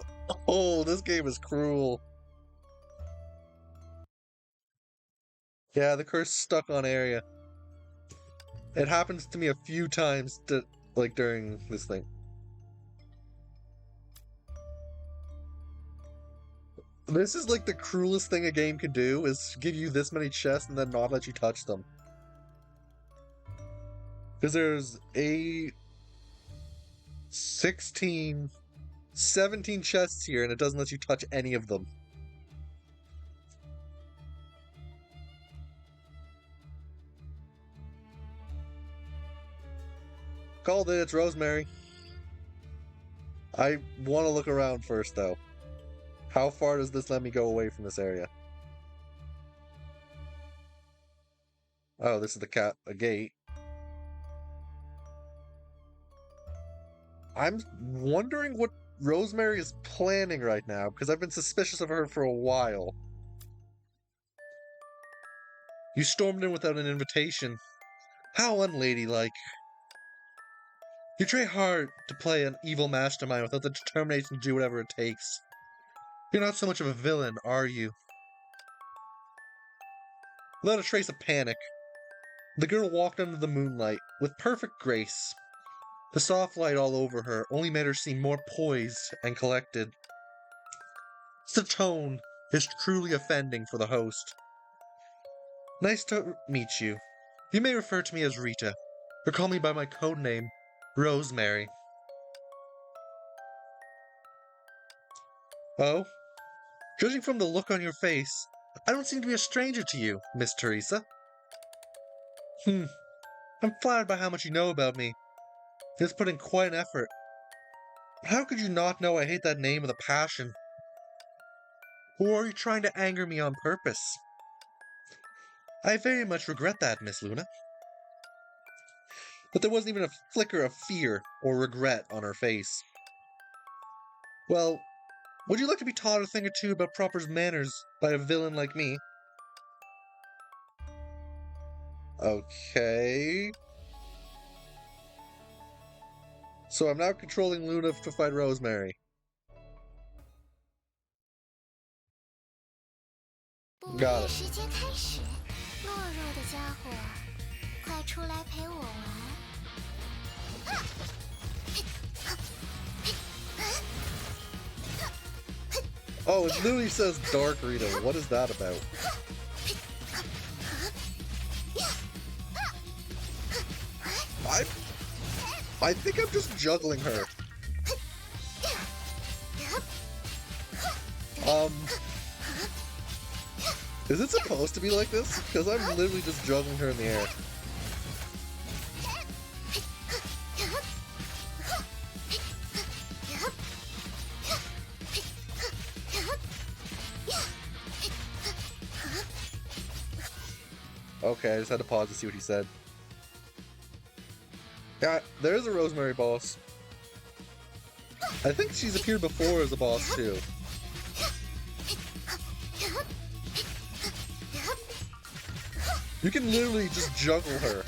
Oh, this game is cruel. Yeah, the curse stuck on area. It happens to me a few times during this thing. This is like the cruelest thing a game could do, is give you this many chests and then not let you touch them. Because there's 16, 17 chests here and it doesn't let you touch any of them. Called it, it's Rosemary. I want to look around first, though. How far does this let me go away from this area? Oh, this is a gate. I'm wondering what Rosemary is planning right now, because I've been suspicious of her for a while. You stormed in without an invitation. How unladylike. You try hard to play an evil mastermind without the determination to do whatever it takes. You're not so much of a villain, are you? Without a trace of panic, the girl walked under the moonlight with perfect grace. The soft light all over her only made her seem more poised and collected. The tone is truly offending for the host. Nice to meet you. You may refer to me as Rita, or call me by my code name, Rosemary. Oh? Judging from the look on your face, I don't seem to be a stranger to you, Miss Teresa. I'm flattered by how much you know about me. It's put in quite an effort. But how could you not know I hate that name with a passion? Or are you trying to anger me on purpose? I very much regret that, Miss Luna. But there wasn't even a flicker of fear or regret on her face. Well, would you like to be taught a thing or two about proper manners by a villain like me? Okay. So I'm now controlling Luna to fight Rosemary. Got it. Oh, it literally says Dark Rita. What is that about? I think I'm just juggling her. Is it supposed to be like this? Because I'm literally just juggling her in the air. Okay, I just had to pause to see what he said. Yeah, there's a Rosemary boss. I think she's appeared before as a boss too. You can literally just juggle her.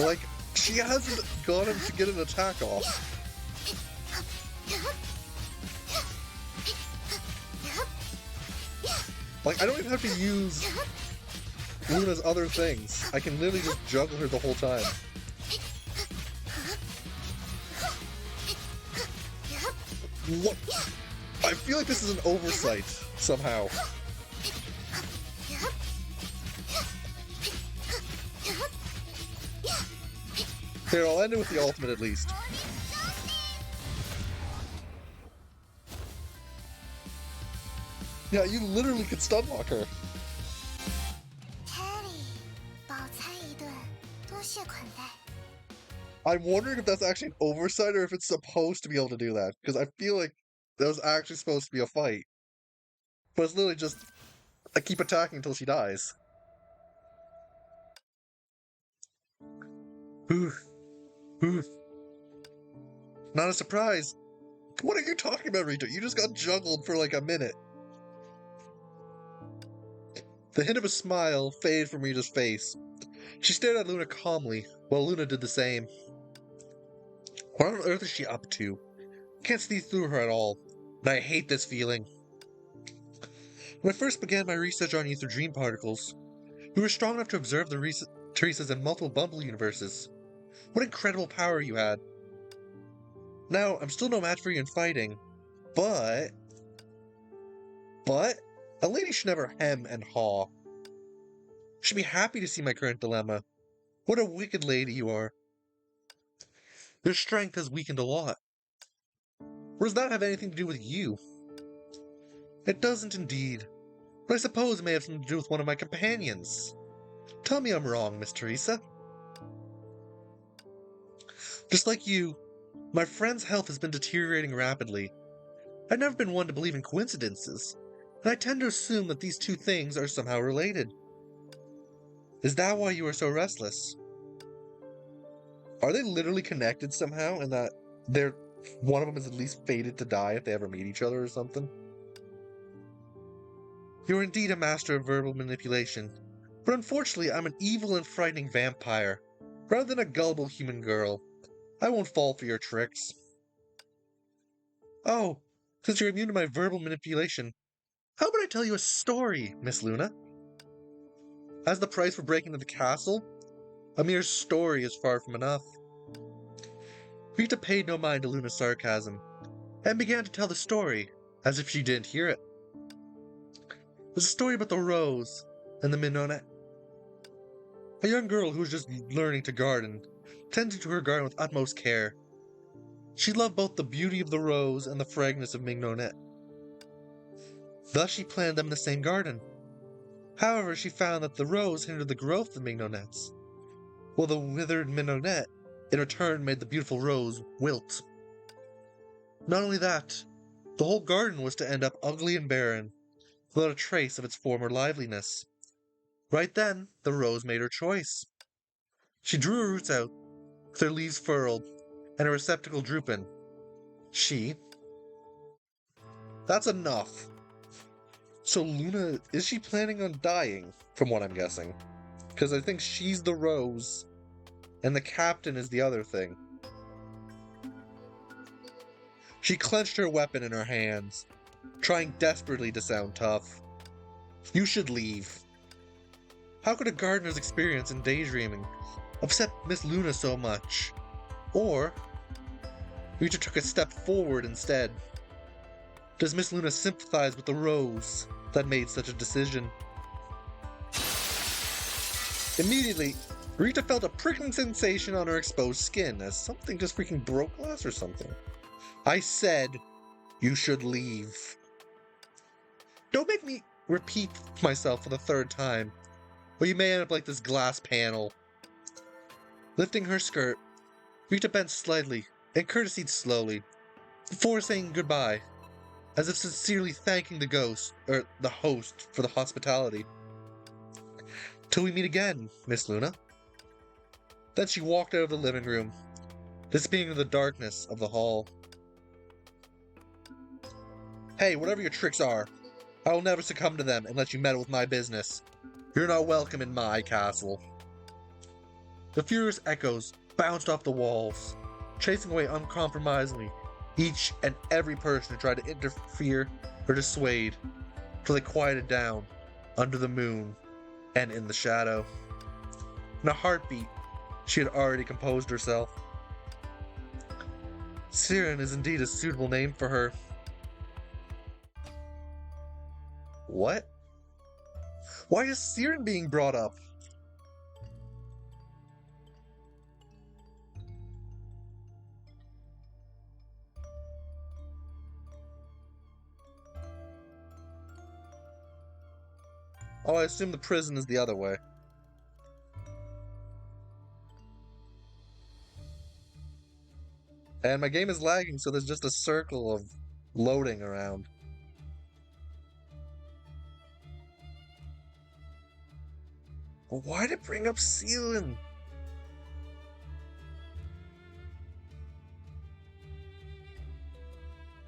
Like, she hasn't got him to get an attack off. Like, I don't even have to use Luna's other things. I can literally just juggle her the whole time. What? I feel like this is an oversight, somehow. Here, I'll end it with the ultimate at least. Yeah, you literally could stun lock her. I'm wondering if that's actually an oversight or if it's supposed to be able to do that, because I feel like that was actually supposed to be a fight. But it's literally just, I keep attacking until she dies. Ooh, ooh. Not a surprise. What are you talking about, Rita? You just got juggled for like a minute. The hint of a smile faded from Rita's face. She stared at Luna calmly, while Luna did the same. What on earth is she up to? Can't see through her at all, and I hate this feeling. When I first began my research on you through dream particles, you were strong enough to observe the Teresas in multiple Bumble universes. What incredible power you had. Now, I'm still no match for you in fighting, but... A lady should never hem and haw. Should be happy to see my current dilemma. What a wicked lady you are. Your strength has weakened a lot. Or does that have anything to do with you? It doesn't indeed, but I suppose it may have something to do with one of my companions. Tell me I'm wrong, Miss Teresa. Just like you, my friend's health has been deteriorating rapidly. I've never been one to believe in coincidences, and I tend to assume that these two things are somehow related. Is that why you are so restless? Are they literally connected somehow, and that one of them is at least fated to die if they ever meet each other or something? You're indeed a master of verbal manipulation, but unfortunately I'm an evil and frightening vampire, rather than a gullible human girl. I won't fall for your tricks. Oh, since you're immune to my verbal manipulation, how about I tell you a story, Miss Luna? As the price for breaking into the castle, a mere story is far from enough. Rita paid no mind to Luna's sarcasm, and began to tell the story, as if she didn't hear it. It was a story about the rose and the mignonette. A young girl who was just learning to garden, tended to her garden with utmost care. She loved both the beauty of the rose and the fragrance of mignonette. Thus she planted them in the same garden. However, she found that the rose hindered the growth of mignonettes, while the withered mignonette, in return, made the beautiful rose wilt. Not only that, the whole garden was to end up ugly and barren, without a trace of its former liveliness. Right then, the rose made her choice. She drew her roots out, with her leaves furled, and her receptacle drooping. That's enough. So Luna, is she planning on dying, from what I'm guessing? Because I think she's the rose, and the captain is the other thing. She clenched her weapon in her hands, trying desperately to sound tough. You should leave. How could a gardener's experience in daydreaming upset Miss Luna so much? Or, Rita took a step forward instead. Does Miss Luna sympathize with the rose that made such a decision? Immediately, Rita felt a pricking sensation on her exposed skin, as something just freaking broke glass or something. I said, you should leave. Don't make me repeat myself for the third time, or you may end up like this glass panel. Lifting her skirt, Rita bent slightly and courtesied slowly, before saying goodbye, as if sincerely thanking the host for the hospitality. Till we meet again, Miss Luna. Then she walked out of the living room, disappearing in the darkness of the hall. Hey, whatever your tricks are, I will never succumb to them unless you meddle with my business. You're not welcome in my castle. The furious echoes bounced off the walls, chasing away uncompromisingly each and every person who tried to interfere or dissuade, till they quieted down under the moon and in the shadow. In a heartbeat, she had already composed herself. Siren is indeed a suitable name for her. What? Why is Siren being brought up? Oh, I assume the prison is the other way. And my game is lagging, so there's just a circle of loading around. Why'd it bring up Sealan?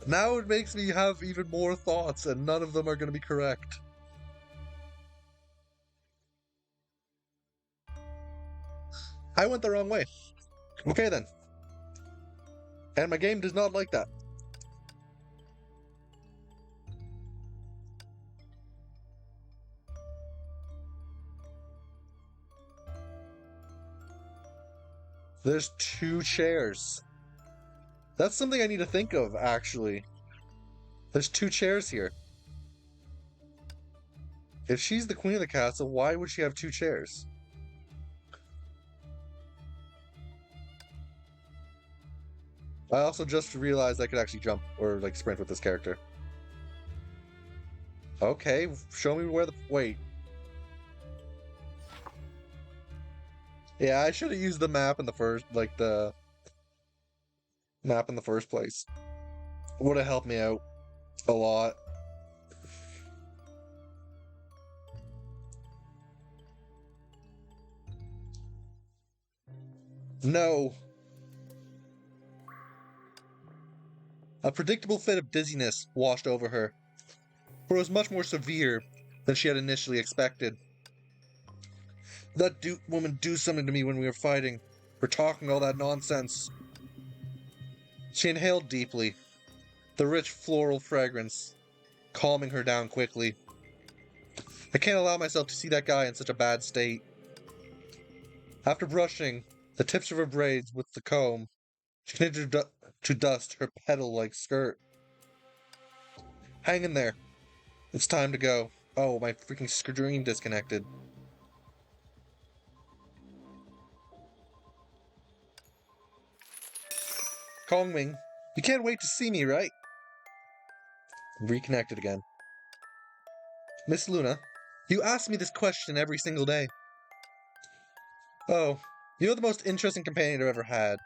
Now it makes me have even more thoughts, and none of them are going to be correct. I went the wrong way. Okay then. And my game does not like that. There's 2 chairs. That's something I need to think of, actually. There's 2 chairs here. If she's the queen of the castle, why would she have 2 chairs? I also just realized I could actually jump or like sprint with this character. Okay, show me where the... Wait. Yeah, I should have used the map in the first, like the map in the first place. Would have helped me out a lot. No. A predictable fit of dizziness washed over her, for it was much more severe than she had initially expected. That woman do something to me when we were fighting, for talking all that nonsense. She inhaled deeply, the rich floral fragrance calming her down quickly. I can't allow myself to see that guy in such a bad state. After brushing the tips of her braids with the comb, she continued to dust her petal-like skirt. Hang in there. It's time to go. Oh, my freaking screen disconnected. Kongming, you can't wait to see me, right? Reconnected again. Miss Luna, you ask me this question every single day. Oh, you're the most interesting companion I've ever had,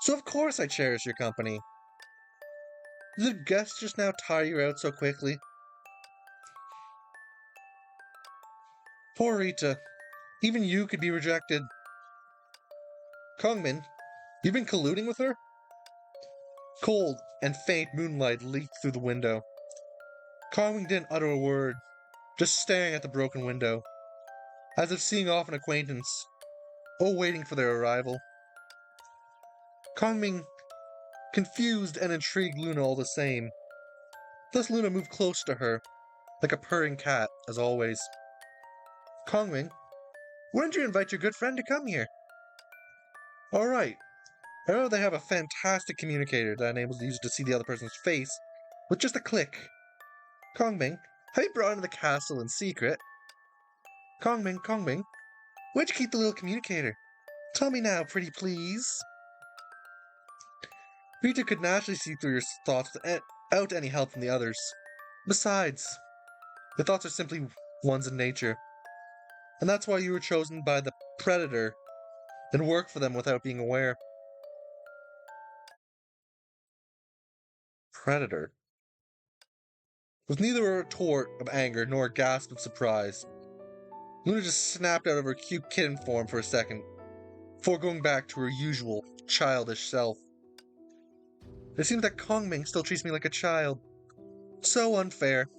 so of course I cherish your company. Did the guests just now tire you out so quickly? Poor Rita. Even you could be rejected. Kongmin, you've been colluding with her? Cold and faint moonlight leaked through the window. Kongming didn't utter a word, just staring at the broken window, as if seeing off an acquaintance, or waiting for their arrival. Kongming confused and intrigued Luna all the same. Thus Luna moved close to her, like a purring cat, as always. Kongming, why didn't you invite your good friend to come here? Alright. I know they have a fantastic communicator that enables the user to see the other person's face with just a click. Kongming, have you brought into the castle in secret? Kongming, where'd you keep the little communicator? Tell me now, pretty please. Rita could naturally see through your thoughts without any help from the others. Besides, your thoughts are simply ones in nature. And that's why you were chosen by the Predator and work for them without being aware. Predator? With neither a retort of anger nor a gasp of surprise, Luna just snapped out of her cute kitten form for a second, before going back to her usual childish self. It seems that Kongming still treats me like a child. So unfair.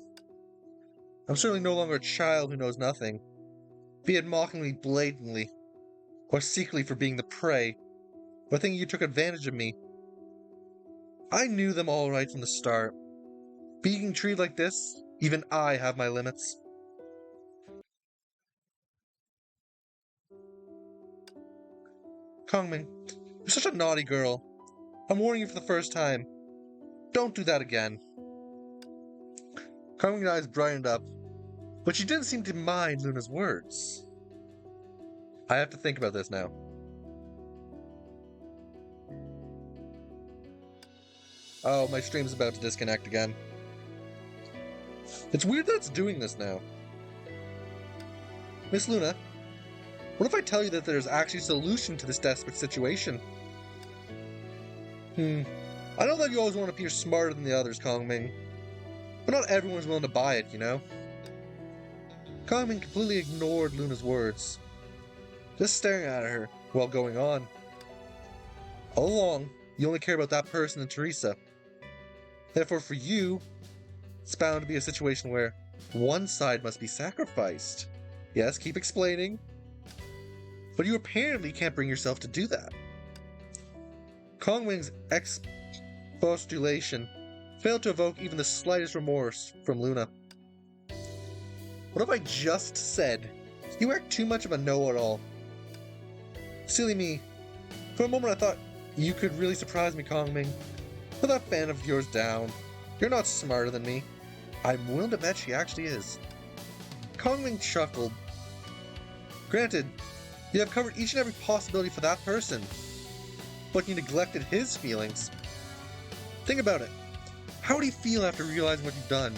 I'm certainly no longer a child who knows nothing, be it mockingly blatantly, or secretly for being the prey, or thinking you took advantage of me. I knew them all right from the start. Being treated like this, even I have my limits. Kongming, you're such a naughty girl. I'm warning you for the first time. Don't do that again. Kongming's eyes brightened up, but she didn't seem to mind Luna's words. I have to think about this now. Oh, my stream's about to disconnect again. It's weird that it's doing this now. Miss Luna, what if I tell you that there's actually a solution to this desperate situation? I know that you always want to appear smarter than the others, Kongming, but not everyone's willing to buy it, you know? Kongming completely ignored Luna's words, just staring at her while going on. All along, you only care about that person and Teresa. Therefore, for you, it's bound to be a situation where one side must be sacrificed. Yes, keep explaining. But you apparently can't bring yourself to do that. Kongming's expostulation failed to evoke even the slightest remorse from Luna. What have I just said? You act too much of a know-it-all. Silly me. For a moment I thought you could really surprise me, Kongming. Put that fan of yours down. You're not smarter than me. I'm willing to bet she actually is. Kongming chuckled. Granted, you have covered each and every possibility for that person, but you neglected his feelings. Think about it. How would he feel after realizing what you've done?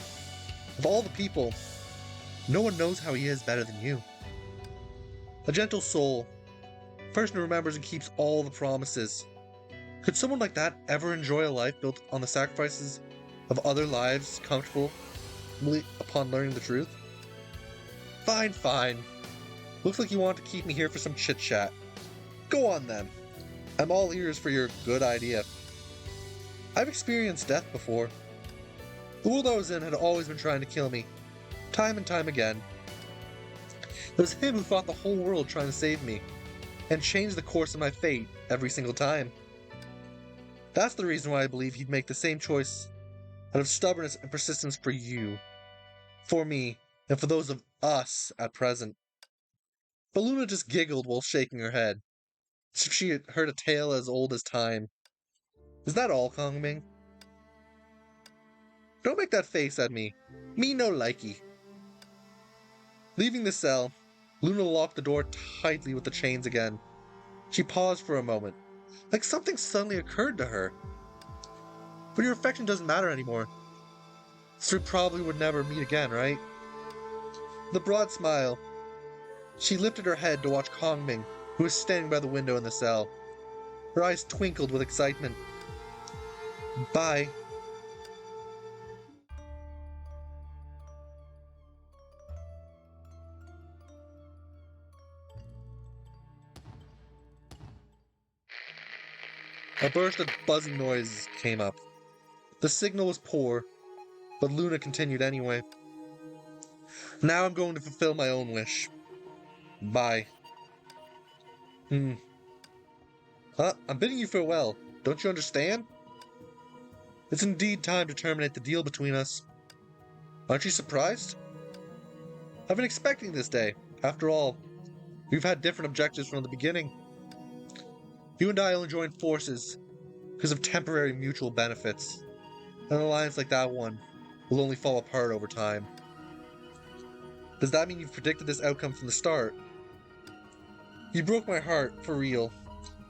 Of all the people, no one knows how he is better than you. A gentle soul, a person who remembers and keeps all the promises. Could someone like that ever enjoy a life built on the sacrifices of other lives comfortable upon learning the truth? Fine, fine. Looks like you want to keep me here for some chit-chat. Go on then. I'm all ears for your good idea. I've experienced death before. The world I was in had always been trying to kill me, time and time again. It was him who fought the whole world trying to save me, and changed the course of my fate every single time. That's the reason why I believe he'd make the same choice out of stubbornness and persistence for you, for me, and for those of us at present. But Luna just giggled while shaking her head, as if she had heard a tale as old as time. Is that all, Kongming? Don't make that face at me. Me no likey. Leaving the cell, Luna locked the door tightly with the chains again. She paused for a moment, like something suddenly occurred to her. But your affection doesn't matter anymore, so we probably would never meet again, right? With a broad smile, she lifted her head to watch Kongming, who was standing by the window in the cell. Her eyes twinkled with excitement. Bye. A burst of buzzing noises came up. The signal was poor, but Luna continued anyway. Now I'm going to fulfill my own wish. Bye. I'm bidding you farewell. Don't you understand? It's indeed time to terminate the deal between us. Aren't you surprised? I've been expecting this day. After all, we've had different objectives from the beginning. You and I only joined forces because of temporary mutual benefits. An alliance like that one will only fall apart over time. Does that mean you've predicted this outcome from the start? You broke my heart, for real.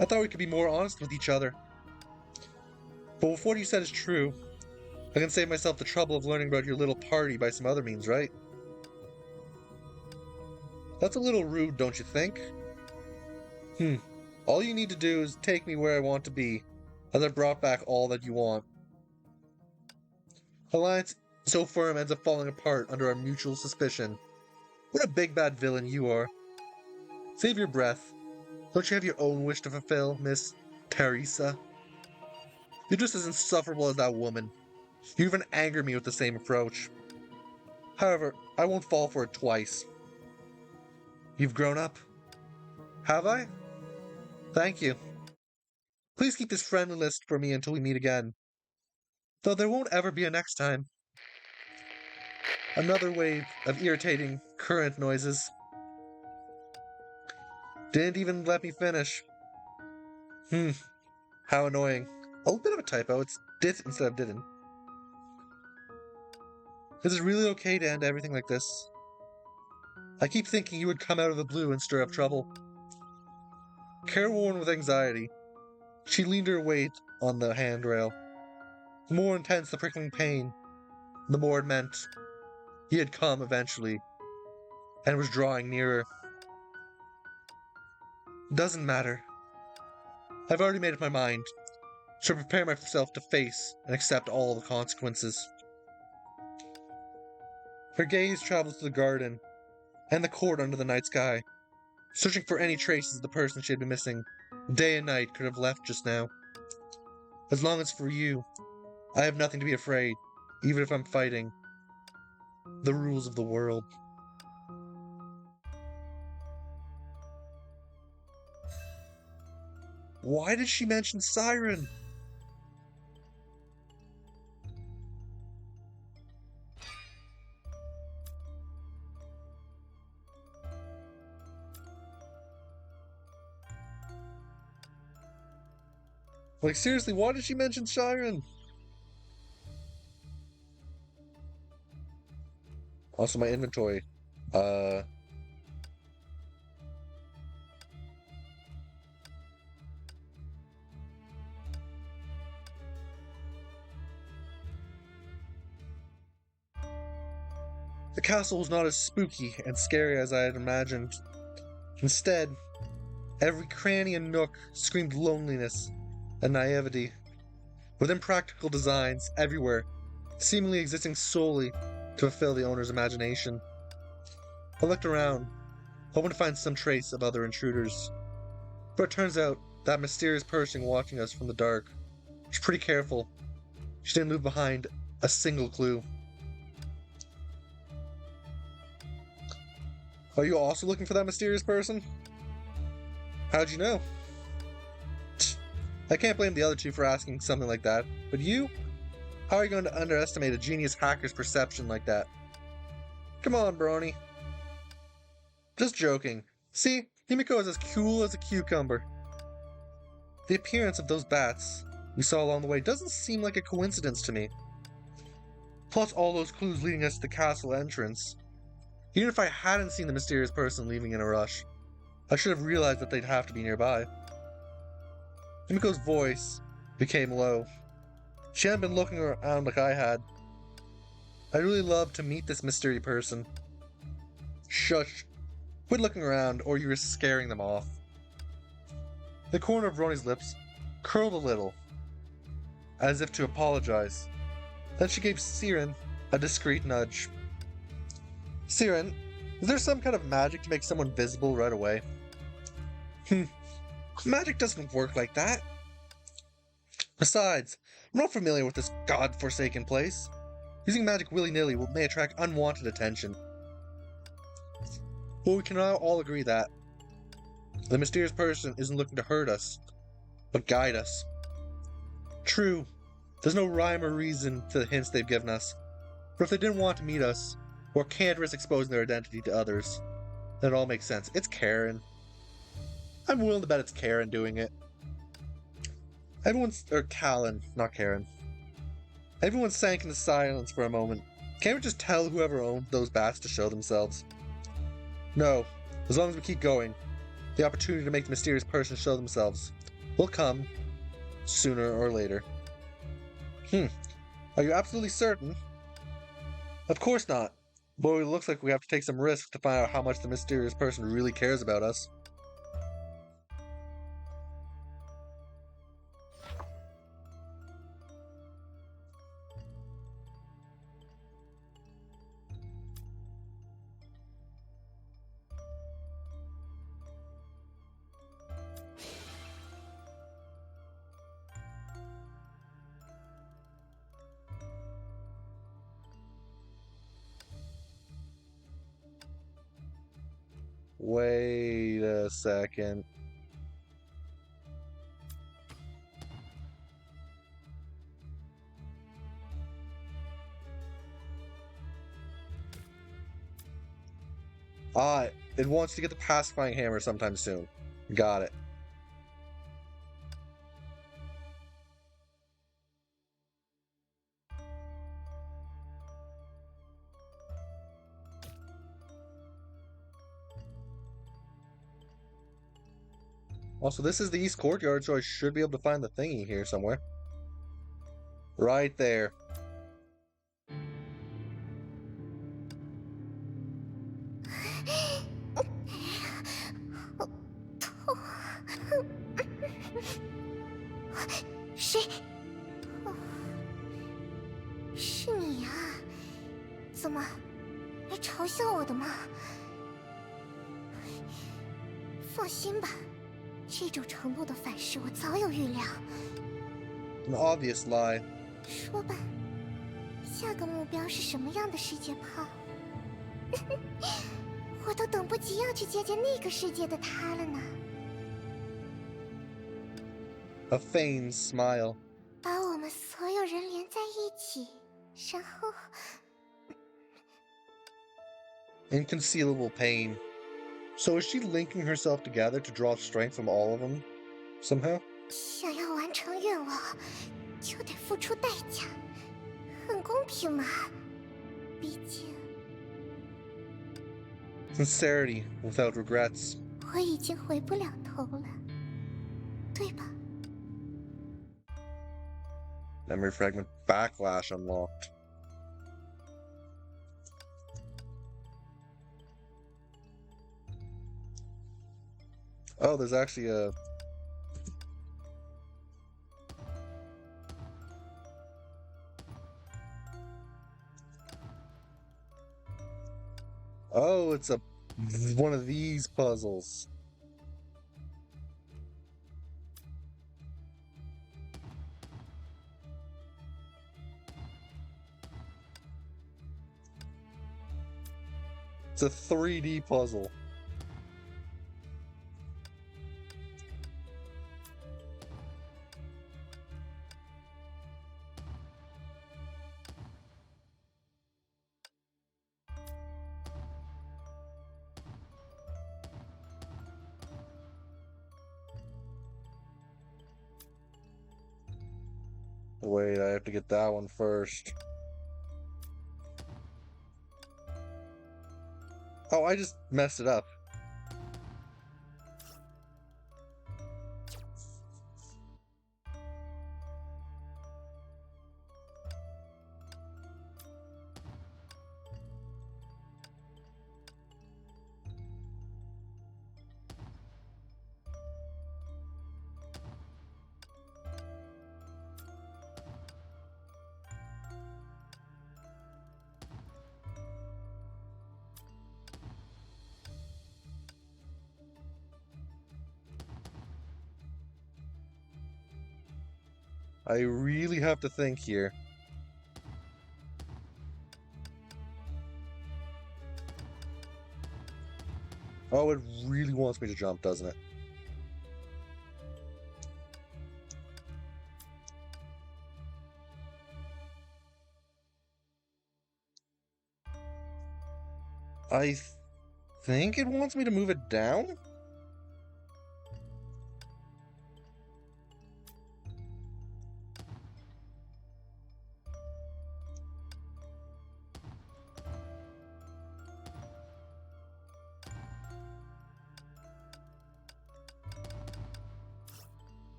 I thought we could be more honest with each other. But if what you said is true, I can save myself the trouble of learning about your little party by some other means, right? That's a little rude, don't you think? All you need to do is take me where I want to be, as I brought back all that you want. Alliance so firm ends up falling apart under our mutual suspicion. What a big bad villain you are. Save your breath. Don't you have your own wish to fulfill, Miss Teresa? You're just as insufferable as that woman. You even anger me with the same approach. However, I won't fall for it twice. You've grown up. Have I? Thank you. Please keep this friendly list for me until we meet again. Though there won't ever be a next time. Another wave of irritating current noises. Didn't even let me finish. How annoying. A little bit of a typo, it's did instead of didn't. Is it really okay to end everything like this? I keep thinking you would come out of the blue and stir up trouble. Careworn with anxiety, she leaned her weight on the handrail. The more intense the prickling pain, the more it meant he had come eventually, and was drawing nearer. Doesn't matter. I've already made up my mind, so prepare myself to face and accept all the consequences. Her gaze traveled to the garden and the court under the night sky. searching for any traces of the person she had been missing. Day and night could have left just now. As long as for you, I have nothing to be afraid, even if I'm fighting the rules of the world. Why did she mention Siren? Like, seriously, why did she mention Siren? Also, my inventory. The castle was not as spooky and scary as I had imagined. Instead, every cranny and nook screamed loneliness and naivety, with impractical designs everywhere, seemingly existing solely to fulfill the owner's imagination. I looked around, hoping to find some trace of other intruders. But it turns out that mysterious person watching us from the dark was pretty careful. She didn't leave behind a single clue. Are you also looking for that mysterious person? How'd you know? I can't blame the other two for asking something like that, but you? How are you going to underestimate a genius hacker's perception like that? Come on, Brony. Just joking. See, Himiko is as cool as a cucumber. The appearance of those bats we saw along the way doesn't seem like a coincidence to me. Plus all those clues leading us to the castle entrance. Even if I hadn't seen the mysterious person leaving in a rush, I should have realized that they'd have to be nearby. Himiko's voice became low. She hadn't been looking around like I had. I'd really love to meet this mystery person. Shush. Quit looking around or you're scaring them off. The corner of Roni's lips curled a little, as if to apologize. Then she gave Siren a discreet nudge. Siren, is there some kind of magic to make someone visible right away? Magic doesn't work like that. Besides, I'm not familiar with this god-forsaken place. Using magic willy-nilly may attract unwanted attention. Well, we can all agree that the mysterious person isn't looking to hurt us, but guide us. True, there's no rhyme or reason to the hints they've given us, but if they didn't want to meet us, or can't risk exposing their identity to others, then it all makes sense. It's Karen. I'm willing to bet it's Karen doing it. Callan, not Karen. Everyone sank into silence for a moment. Can't we just tell whoever owned those bats to show themselves? No, as long as we keep going, the opportunity to make the mysterious person show themselves will come sooner or later. Are you absolutely certain? Of course not. But it looks like we have to take some risks to find out how much the mysterious person really cares about us. Wait a second. It wants to get the pacifying hammer sometime soon. Got it. Also, this is the East Courtyard, so I should be able to find the thingy here somewhere. Right there.谁？是你呀？怎么来嘲笑我的吗？放心吧，这种程度的反噬我早有预料。An obvious lie. 说吧，下个目标是什么样的世界炮？我都等不及要去见见那个世界的他了呢。A feigned smile. 把我们所有人连在一起，然后 Inconcealable pain. So is she linking herself together to draw strength from all of them? Somehow? 想要完成愿望，就得付出代价，很公平嘛。毕竟 Sincerity without regrets. 我已经回不了头了，对吧？ Memory fragment backlash unlocked. Oh, there's actually a... Oh, it's one of these puzzles. It's a 3D puzzle. Wait, I have to get that one first. Oh, I just messed it up. I really have to think here. Oh, it really wants me to jump, doesn't it? I think it wants me to move it down?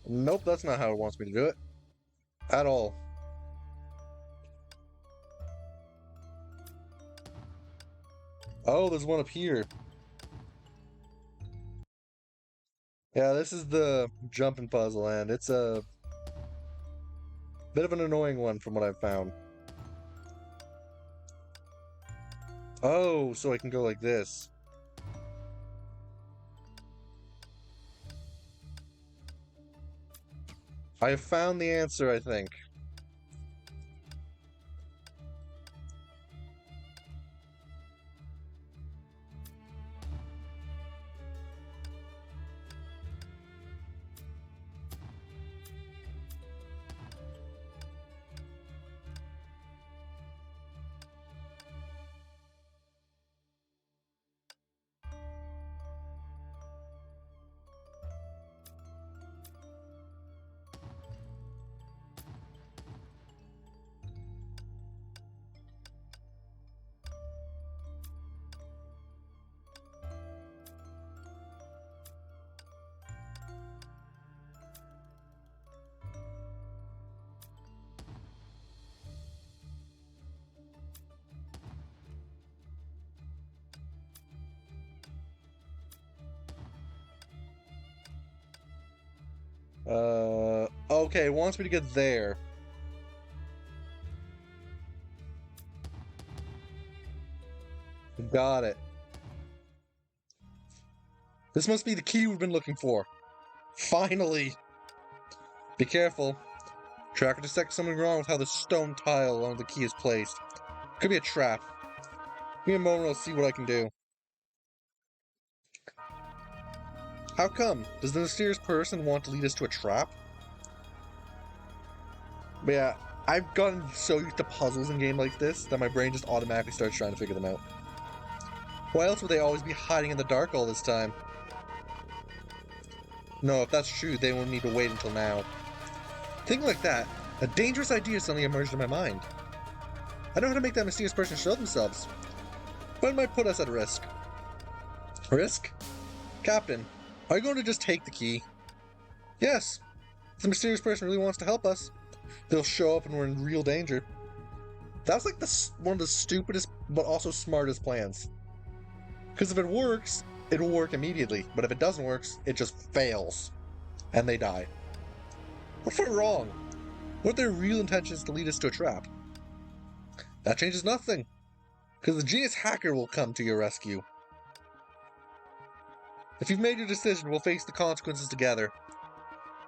Nope, that's not how it wants me to do it. At all. Oh, there's one up here. Yeah, this is the jumping puzzle, and it's a bit of an annoying one from what I've found. Oh, so I can go like this. I have found the answer, I think. Okay, it wants me to get there. Got it. This must be the key we've been looking for. Finally! Be careful. Tracker detects something wrong with how the stone tile on the key is placed. Could be a trap. Give me a moment, I'll see what I can do. How come? Does the mysterious person want to lead us to a trap? But yeah, I've gotten so used to puzzles in games like this that my brain just automatically starts trying to figure them out. Why else would they always be hiding in the dark all this time? No, if that's true, they won't need to wait until now. Thinking like that, a dangerous idea suddenly emerged in my mind. I know how to make that mysterious person show themselves, but it might put us at risk. Risk? Captain, are you going to just take the key? Yes. If the mysterious person really wants to help us, they'll show up and we're in real danger. That's like one of the stupidest but also smartest plans. Because if it works, it'll work immediately, but if it doesn't work, it just fails. And they die. What went wrong? What if their real intention is to lead us to a trap? That changes nothing, because the genius hacker will come to your rescue. If you've made your decision, we'll face the consequences together.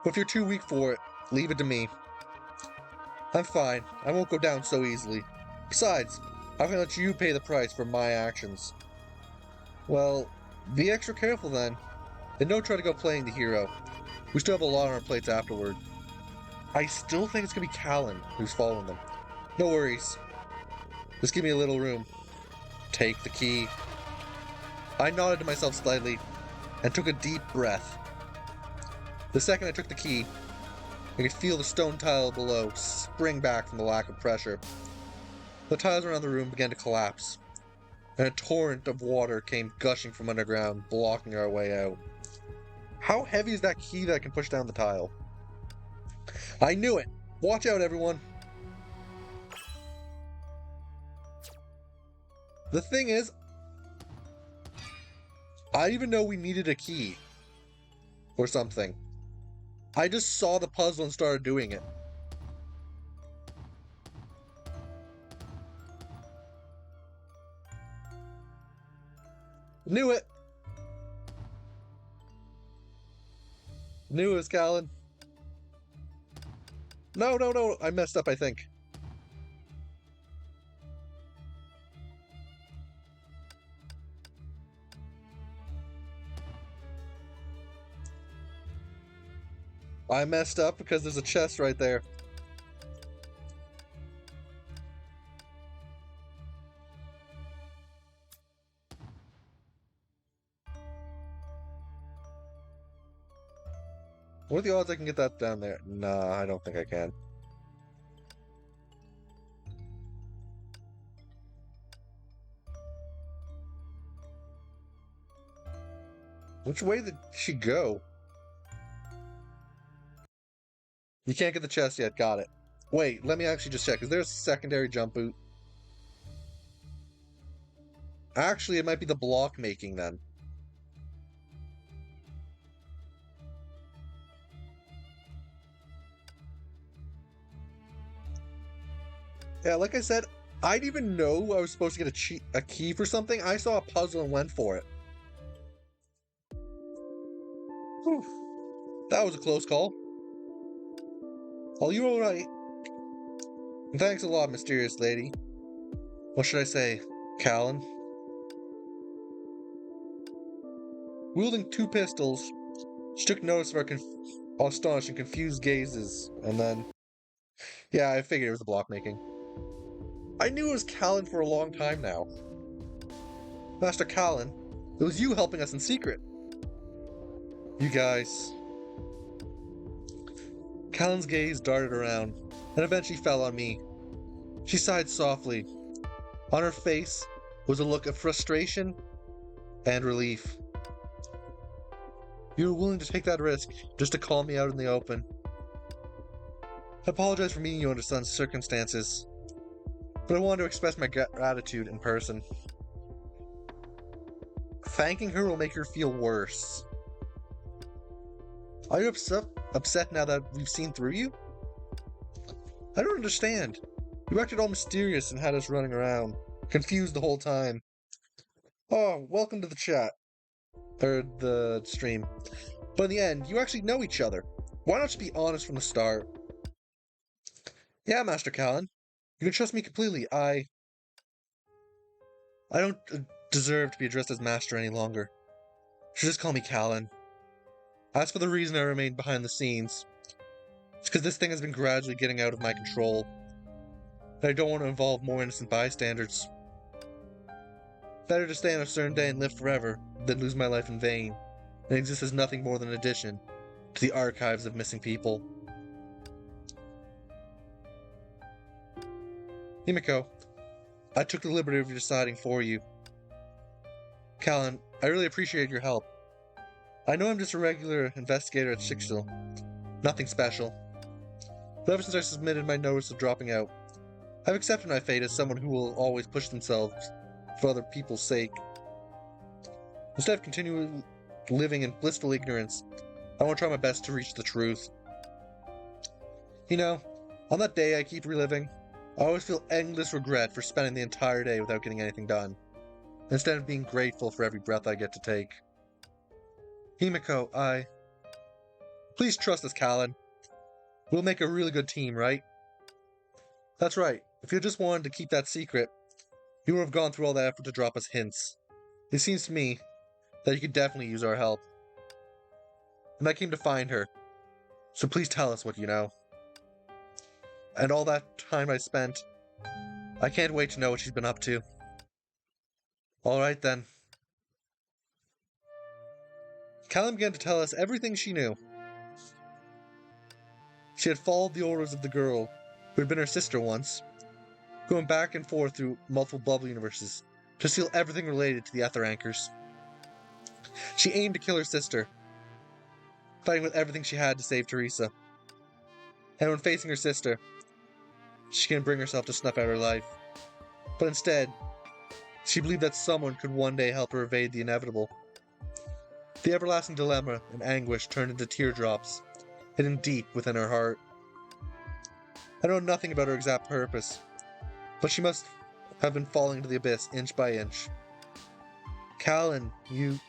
But if you're too weak for it, leave it to me. I'm fine. I won't go down so easily. Besides, I'm gonna let you pay the price for my actions. Well, be extra careful then. And don't try to go playing the hero. We still have a lot on our plates afterward. I still think it's gonna be Callan who's following them. No worries. Just give me a little room. Take the key. I nodded to myself slightly and took a deep breath. The second I took the key, I could feel the stone tile below spring back from the lack of pressure. The tiles around the room began to collapse, and a torrent of water came gushing from underground, blocking our way out. How heavy is that key that I can push down the tile? I knew it! Watch out, everyone! The thing is, I didn't even know we needed a key. Or something. I just saw the puzzle and started doing it. Knew it! Knew it was Callan. No, I messed up, I think. I messed up because there's a chest right there. What are the odds I can get that down there? Nah, I don't think I can. Which way did she go? You can't get the chest yet, got it. Wait, let me actually just check. Is there a secondary jump boot? Actually, it might be the block making then. Yeah, like I said, I didn't even know I was supposed to get a key for something. I saw a puzzle and went for it. Whew. That was a close call. Are you alright? Thanks a lot, mysterious lady. What should I say, Callan? Wielding two pistols, she took notice of our astonished and confused gazes, and then... Yeah, I figured it was the block making. I knew it was Callan for a long time now. Master Callan, it was you helping us in secret. You guys... Callan's gaze darted around, and eventually fell on me. She sighed softly. On her face was a look of frustration and relief. You were willing to take that risk just to call me out in the open. I apologize for meeting you under such circumstances, but I wanted to express my gratitude in person. Thanking her will make her feel worse. Are you upset now that we've seen through you? I don't understand. You acted all mysterious and had us running around, confused the whole time. Oh, welcome to the chat. or the stream. But in the end, you actually know each other. Why not just be honest from the start? Yeah, Master Callan. You can trust me completely. I don't deserve to be addressed as Master any longer. You should just call me Callan. As for the reason I remained behind the scenes, it's because this thing has been gradually getting out of my control. And I don't want to involve more innocent bystanders. Better to stay on a certain day and live forever than lose my life in vain and exist as nothing more than an addition to the archives of missing people. Himiko, I took the liberty of deciding for you. Callan, I really appreciate your help. I know I'm just a regular investigator at Shixel. Nothing special. But ever since I submitted my notice of dropping out, I've accepted my fate as someone who will always push themselves for other people's sake. Instead of continually living in blissful ignorance, I want to try my best to reach the truth. You know, on that day I keep reliving, I always feel endless regret for spending the entire day without getting anything done, instead of being grateful for every breath I get to take. Himiko, Please trust us, Callan. We'll make a really good team, right? That's right. If you just wanted to keep that secret, you would have gone through all that effort to drop us hints. It seems to me that you could definitely use our help. And I came to find her, so please tell us what you know. And all that time I spent, I can't wait to know what she's been up to. Alright then. Callan began to tell us everything she knew. She had followed the orders of the girl, who had been her sister once, going back and forth through multiple bubble universes to steal everything related to the Ether Anchors. She aimed to kill her sister, fighting with everything she had to save Teresa. And when facing her sister, she couldn't bring herself to snuff out her life. But instead, she believed that someone could one day help her evade the inevitable. The everlasting dilemma and anguish turned into teardrops, hidden deep within her heart. I know nothing about her exact purpose, but she must have been falling into the abyss inch by inch. Callan, you...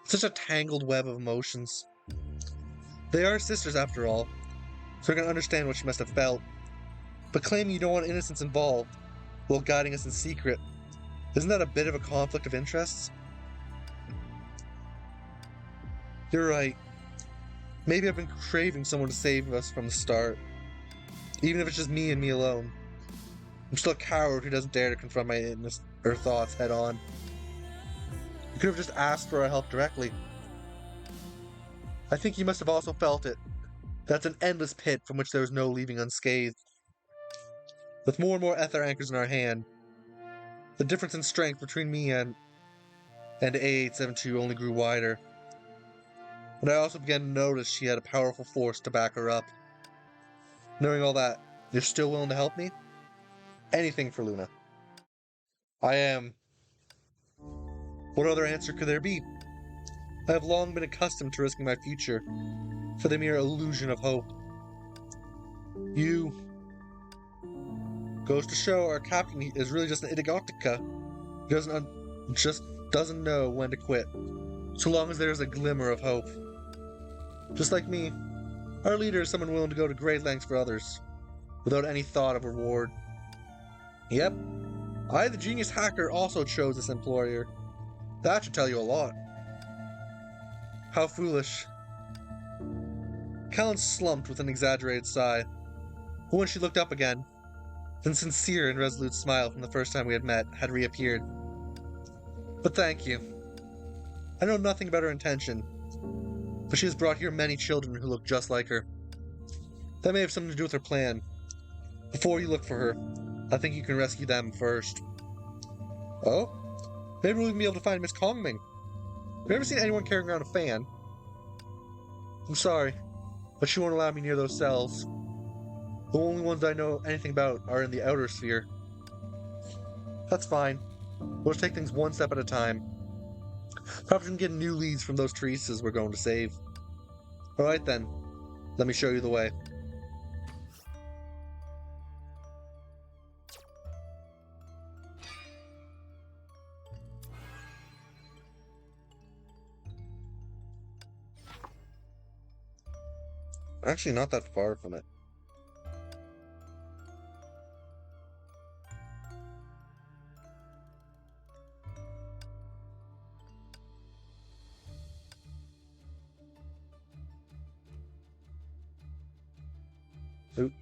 Such a tangled web of emotions. They are sisters after all, so I can understand what she must have felt. But claiming you don't want innocence involved, while guiding us in secret, isn't that a bit of a conflict of interests? You're right. Maybe I've been craving someone to save us from the start. Even if it's just me and me alone. I'm still a coward who doesn't dare to confront my thoughts head on. You could have just asked for our help directly. I think you must have also felt it. That's an endless pit from which there is no leaving unscathed. With more and more ether anchors in our hand, the difference in strength between me and A872 only grew wider. And I also began to notice she had a powerful force to back her up. Knowing all that, you're still willing to help me? Anything for Luna. I am. What other answer could there be? I have long been accustomed to risking my future for the mere illusion of hope. You... Goes to show our captain is really just an Idigotica. He doesn't know when to quit, so long as there is a glimmer of hope. Just like me, our leader is someone willing to go to great lengths for others, without any thought of reward. Yep, I, the genius hacker, also chose this employer. That should tell you a lot. How foolish. Callan slumped with an exaggerated sigh, but when she looked up again, the sincere and resolute smile from the first time we had met had reappeared. But thank you. I know nothing about her intention, but she has brought here many children who look just like her. That may have something to do with her plan. Before you look for her, I think you can rescue them first. Oh? Maybe we'll even be able to find Miss Kongming. Have you ever seen anyone carrying around a fan? I'm sorry, but she won't allow me near those cells. The only ones I know anything about are in the outer sphere. That's fine. We'll just take things one step at a time. Perhaps we can get new leads from those Teresas we're going to save. Alright then, let me show you the way. Actually, not that far from it. Oop.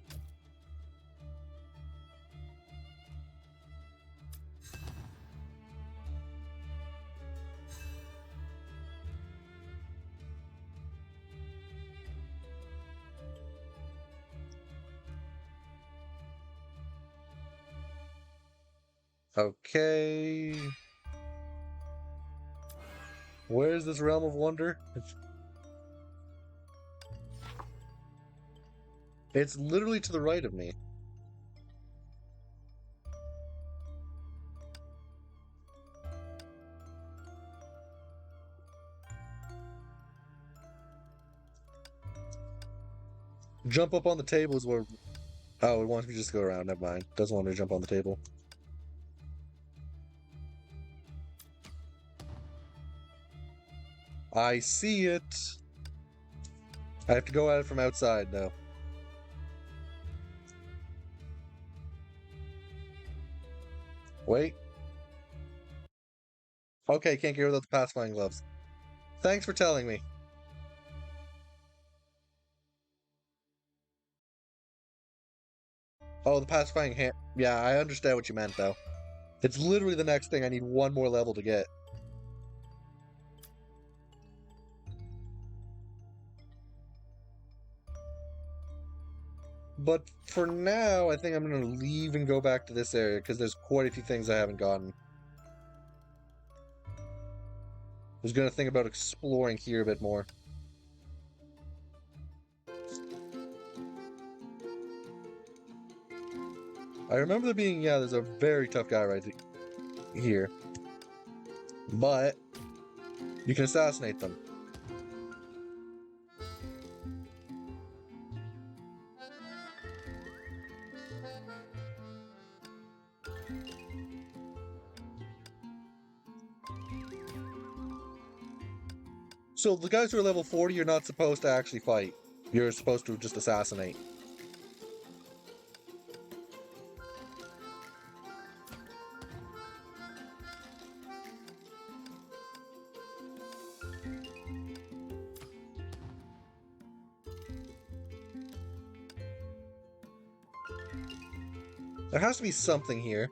Okay. Where's this realm of wonder? It's literally to the right of me. Jump up on the table is where... Oh, it wants me to just go around. Never mind. Doesn't want me to jump on the table. I see it. I have to go at it from outside, though. Wait. Okay, can't get without the pacifying gloves. Thanks for telling me. Oh, the pacifying hand. Yeah, I understand what you meant, though. It's literally the next thing. I need one more level to get. But for now, I think I'm going to leave and go back to this area, because there's quite a few things I haven't gotten. I was going to think about exploring here a bit more. I remember there being, yeah, there's a very tough guy right here. But you can assassinate them. So the guys who are level 40, you're not supposed to actually fight. You're supposed to just assassinate. There has to be something here.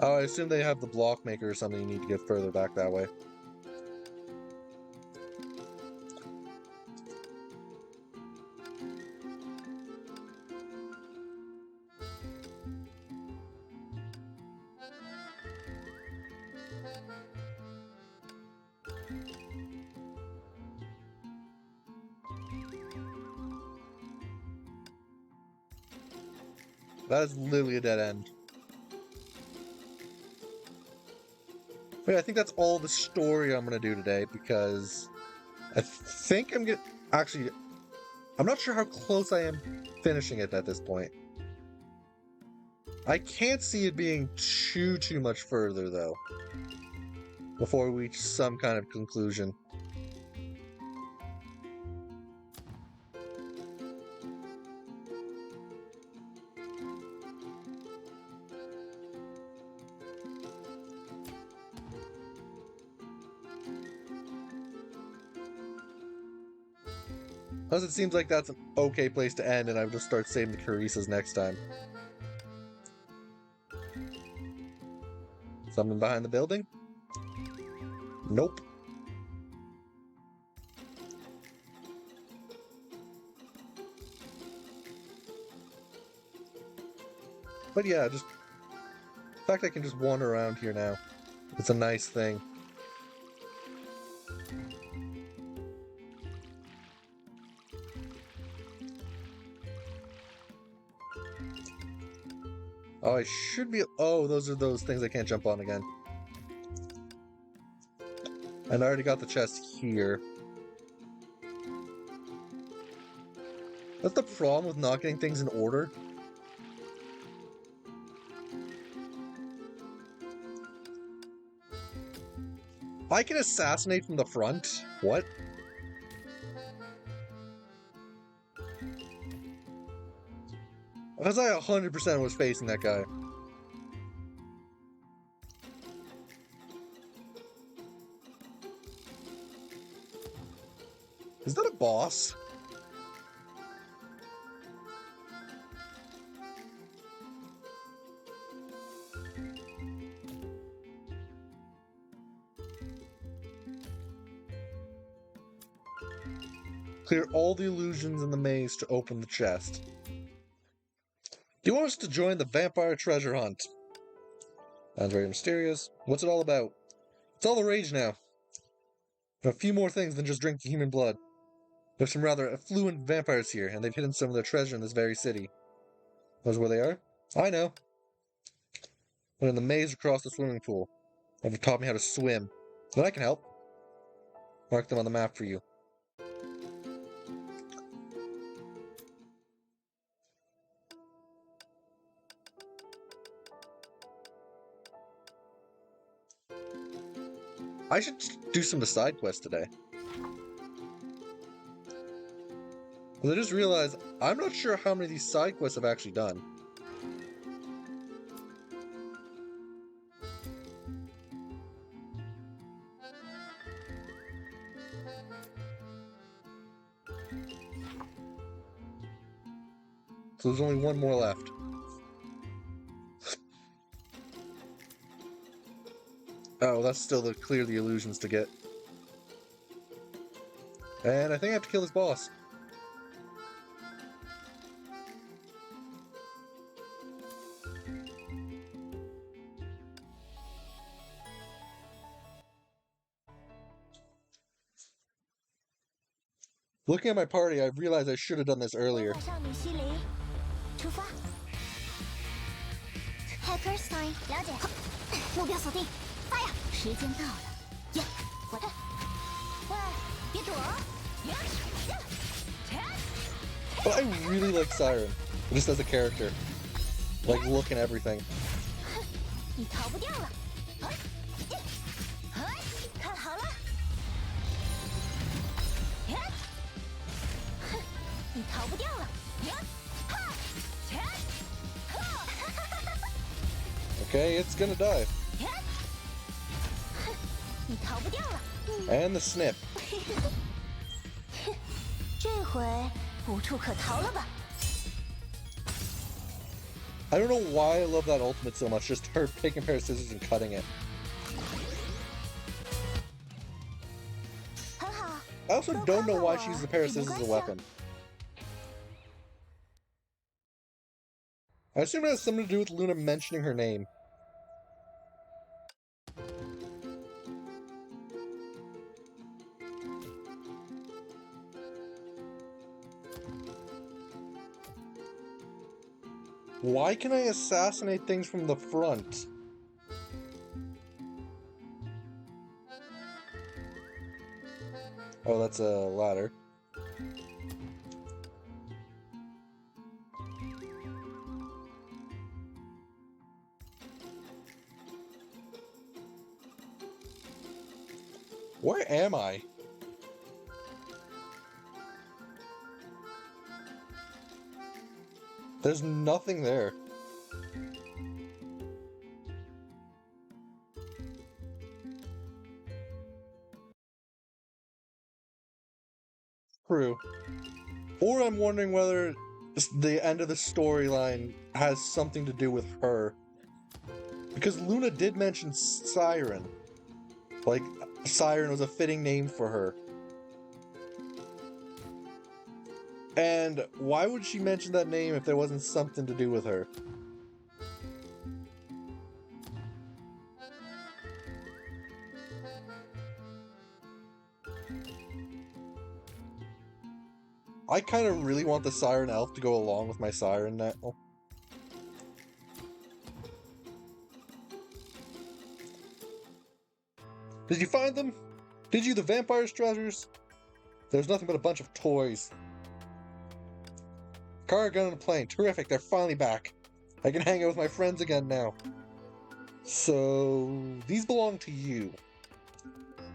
Oh, I assume they have the block maker or something you need to get further back that way. That is literally a dead end. Wait, I think that's all the story I'm gonna do today, because I think I'm gonna... Actually, I'm not sure how close I am finishing it at this point. I can't see it being too much further, though, before we reach some kind of conclusion. Plus, it seems like that's an okay place to end, and I'll just start saving the Carisas next time. Something behind the building? Nope. But yeah, just... the fact I can just wander around here now. It's a nice thing. Oh, I should be... Oh, those are those things I can't jump on again. And I already got the chest here. That's the problem with not getting things in order. I can assassinate from the front? What? Because I 100% was facing that guy. Is that a boss? Clear all the illusions in the maze to open the chest. Do you want us to join the vampire treasure hunt? Sounds very mysterious. What's it all about? It's all the rage now. A few more things than just drinking human blood. There's some rather affluent vampires here, and they've hidden some of their treasure in this very city. Knows where they are? I know. But in the maze across the swimming pool. They've taught me how to swim. Then I can help. Mark them on the map for you. I should do some of the side quests today. Because I just realized I'm not sure how many of these side quests I've actually done. So there's only one more left. Oh, that's still the clear the illusions to get. And I think I have to kill this boss. Looking at my party, I realized I should have done this earlier. Hacker's time. 了解。目标锁定。Fire。时间到了。呀，我的。喂，别躲。But I really like Siren, just as a character. Like, look and everything. 你逃不掉了。看好了。你逃不掉了。 Okay, it's gonna die. And the snip. 这回无处可逃了吧 I don't know why I love that ultimate so much, just her picking a pair of scissors and cutting it. 很好 I also don't know why she uses a pair of scissors as a weapon. I assume it has something to do with Luna mentioning her name. Why can I assassinate things from the front? Oh, that's a ladder. Where am I? There's nothing there. True. Or I'm wondering whether the end of the storyline has something to do with her. Because Luna did mention Siren. Like, Siren was a fitting name for her. And why would she mention that name if there wasn't something to do with her? I kind of really want the Siren Elf to go along with my Siren now. Did you find them? Did you, the vampire's treasures? There's nothing but a bunch of toys. Car, gun, and a plane. Terrific, they're finally back. I can hang out with my friends again now. So, these belong to you.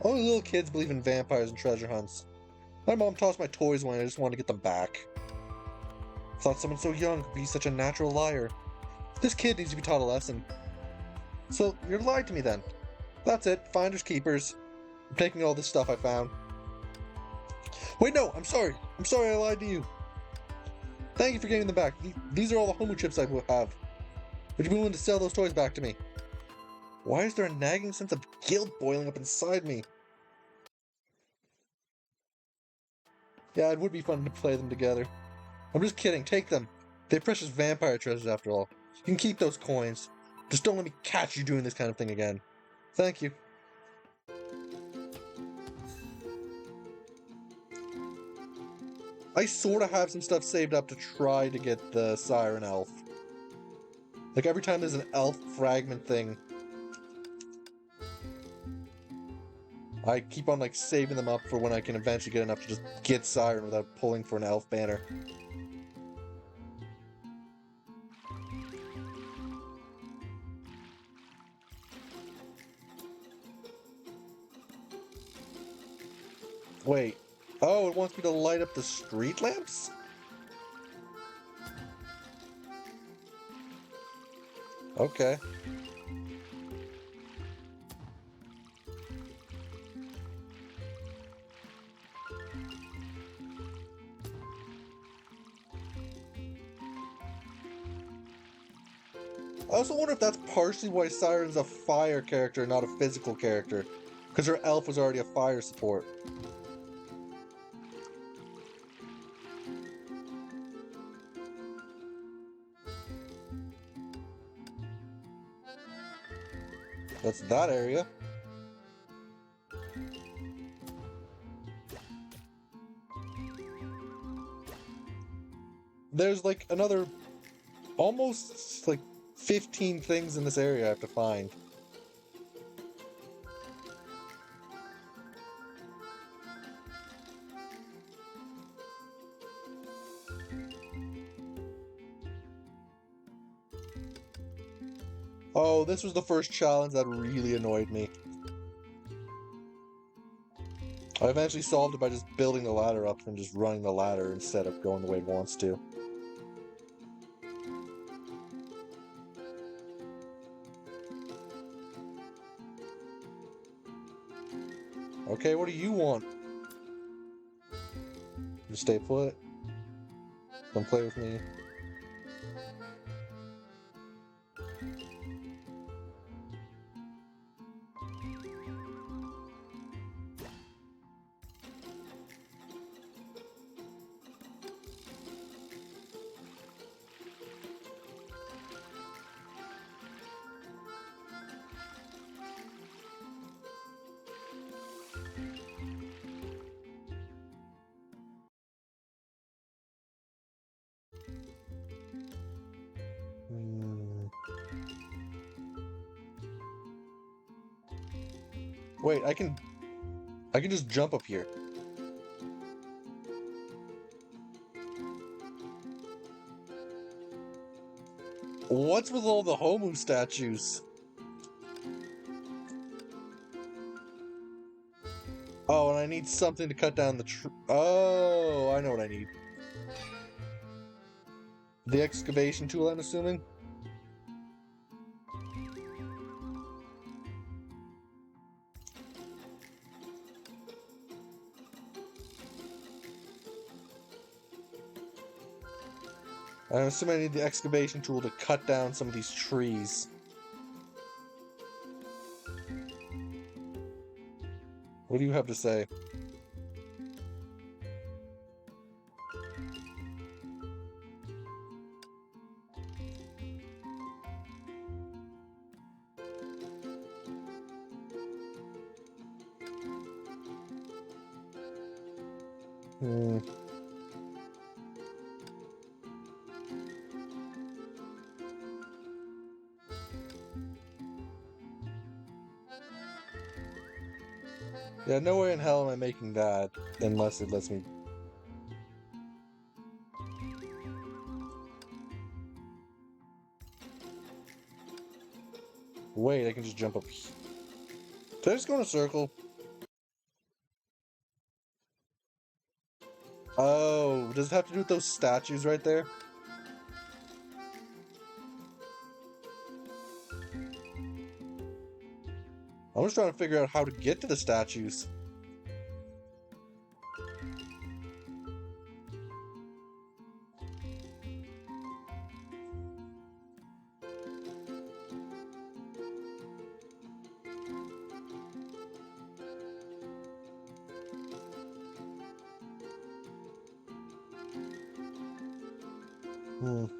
Only little kids believe in vampires and treasure hunts. My mom tossed my toys away and I just wanted to get them back. Thought someone so young could be such a natural liar. This kid needs to be taught a lesson. So, you lied to me then. That's it, finders keepers. I'm taking all this stuff I found. Wait, no, I'm sorry. I'm sorry I lied to you. Thank you for getting them back. These are all the Homu chips I have. Would you be willing to sell those toys back to me? Why is there a nagging sense of guilt boiling up inside me? Yeah, it would be fun to play them together. I'm just kidding, take them. They're precious vampire treasures after all. You can keep those coins. Just don't let me catch you doing this kind of thing again. Thank you. I sorta have some stuff saved up to try to get the Siren Elf. Like every time there's an elf fragment thing, I keep on like saving them up for when I can eventually get enough to just get Siren without pulling for an elf banner. Wait. Oh, it wants me to light up the street lamps? Okay. I also wonder if that's partially why Siren's a fire character, not a physical character. Because her elf was already a fire support. That's that area. There's like another almost like 15 things in this area I have to find. Oh, this was the first challenge that really annoyed me. I eventually solved it by just building the ladder up and just running the ladder instead of going the way it wants to. Okay, what do you want? Just stay put. Don't play with me. Wait, I can just jump up here. What's with all the Homu statues? Oh, and I need something to cut down the tree. Oh, I know what I need. The excavation tool, I'm assuming? I'm assuming I need the excavation tool to cut down some of these trees. What do you have to say? Hmm. Yeah, no way in hell am I making that unless it lets me. Wait, I can just jump up. Did I just go in a circle? Oh, does it have to do with those statues right there? I'm just trying to figure out how to get to the statues.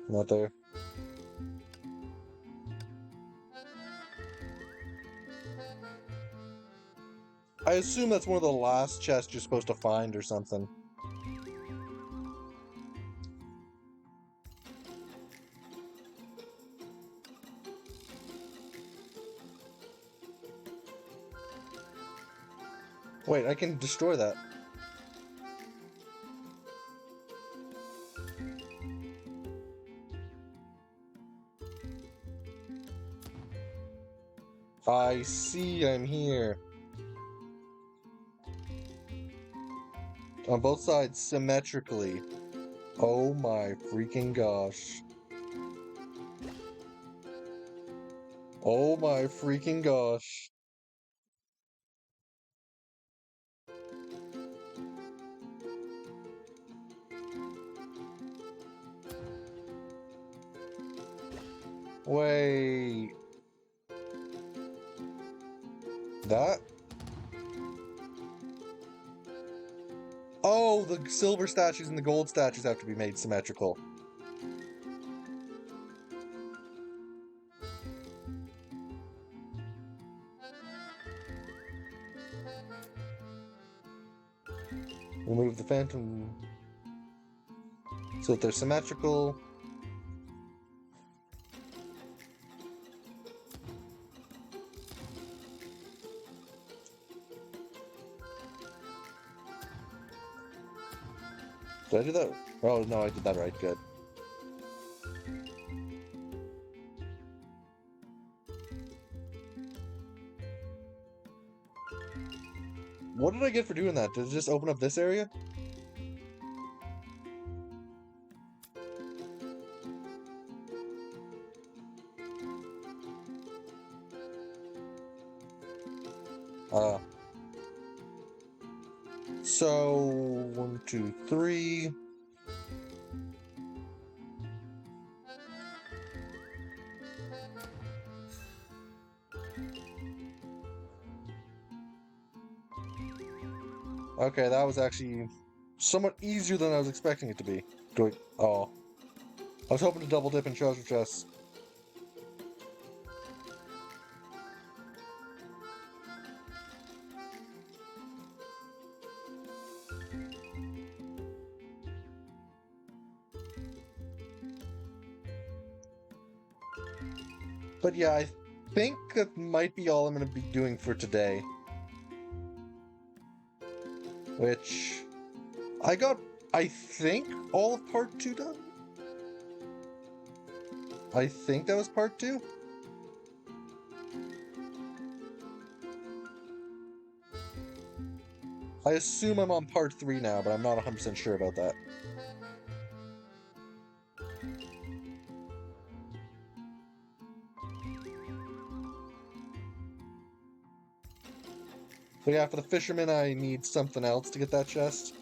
Not there. I assume that's one of the last chests you're supposed to find or something. Wait, I can destroy that. I see, I'm here. On both sides, symmetrically. Oh my freaking gosh. Oh my freaking gosh. Wait. That? Oh, the silver statues and the gold statues have to be made symmetrical. Remove the phantom so that they're symmetrical. Did I do that? Oh, no, I did that right. Good. What did I get for doing that? Did it just open up this area? Uh, so 1, 2, 3. Okay, that was actually somewhat easier than I was expecting it to be. Oh. I was hoping to double dip in treasure chests. But yeah, I think that might be all I'm going to be doing for today. Which... I got, I think, all of part 2 done? I think that was part 2? I assume I'm on part 3 now, but I'm not 100% sure about that. But yeah, for the fisherman, I need something else to get that chest.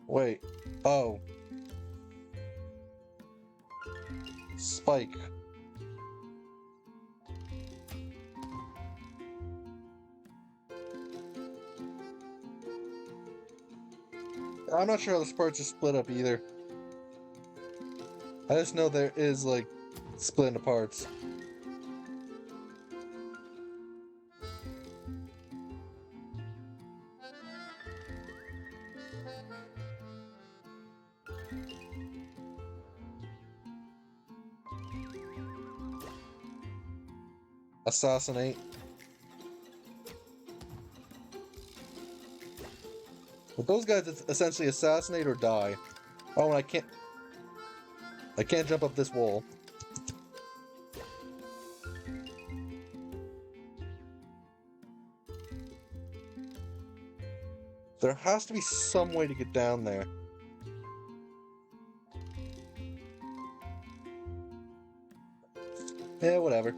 Wait. Oh. Spike. I'm not sure how this parts are split up either. I just know there is, like, split into parts. Assassinate. With those guys, it's essentially assassinate or die. Oh, and I can't... I can't jump up this wall. There has to be some way to get down there. Yeah, whatever.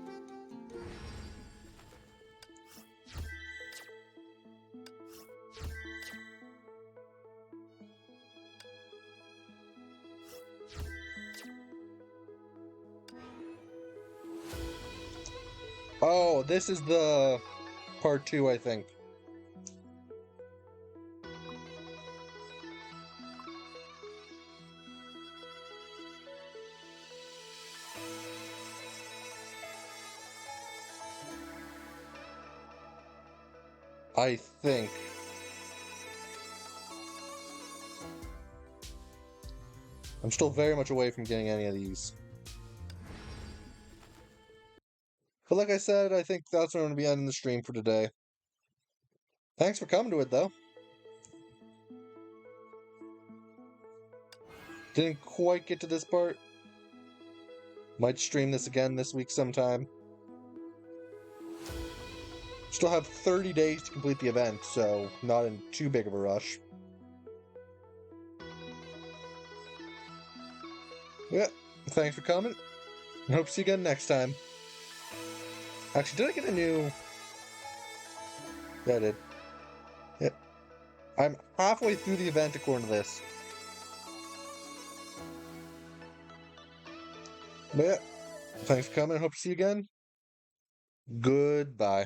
Oh, this is the part 2, I think. I think. I'm still very much away from getting any of these. But like I said, I think that's where I'm going to be ending the stream for today. Thanks for coming to it, though. Didn't quite get to this part. Might stream this again this week sometime. Still have 30 days to complete the event, so not in too big of a rush. Yeah, thanks for coming. I hope to see you again next time. Actually, did I get a new... Yeah, I did. Yeah. I'm halfway through the event according to this. But yeah, thanks for coming. I hope to see you again. Goodbye.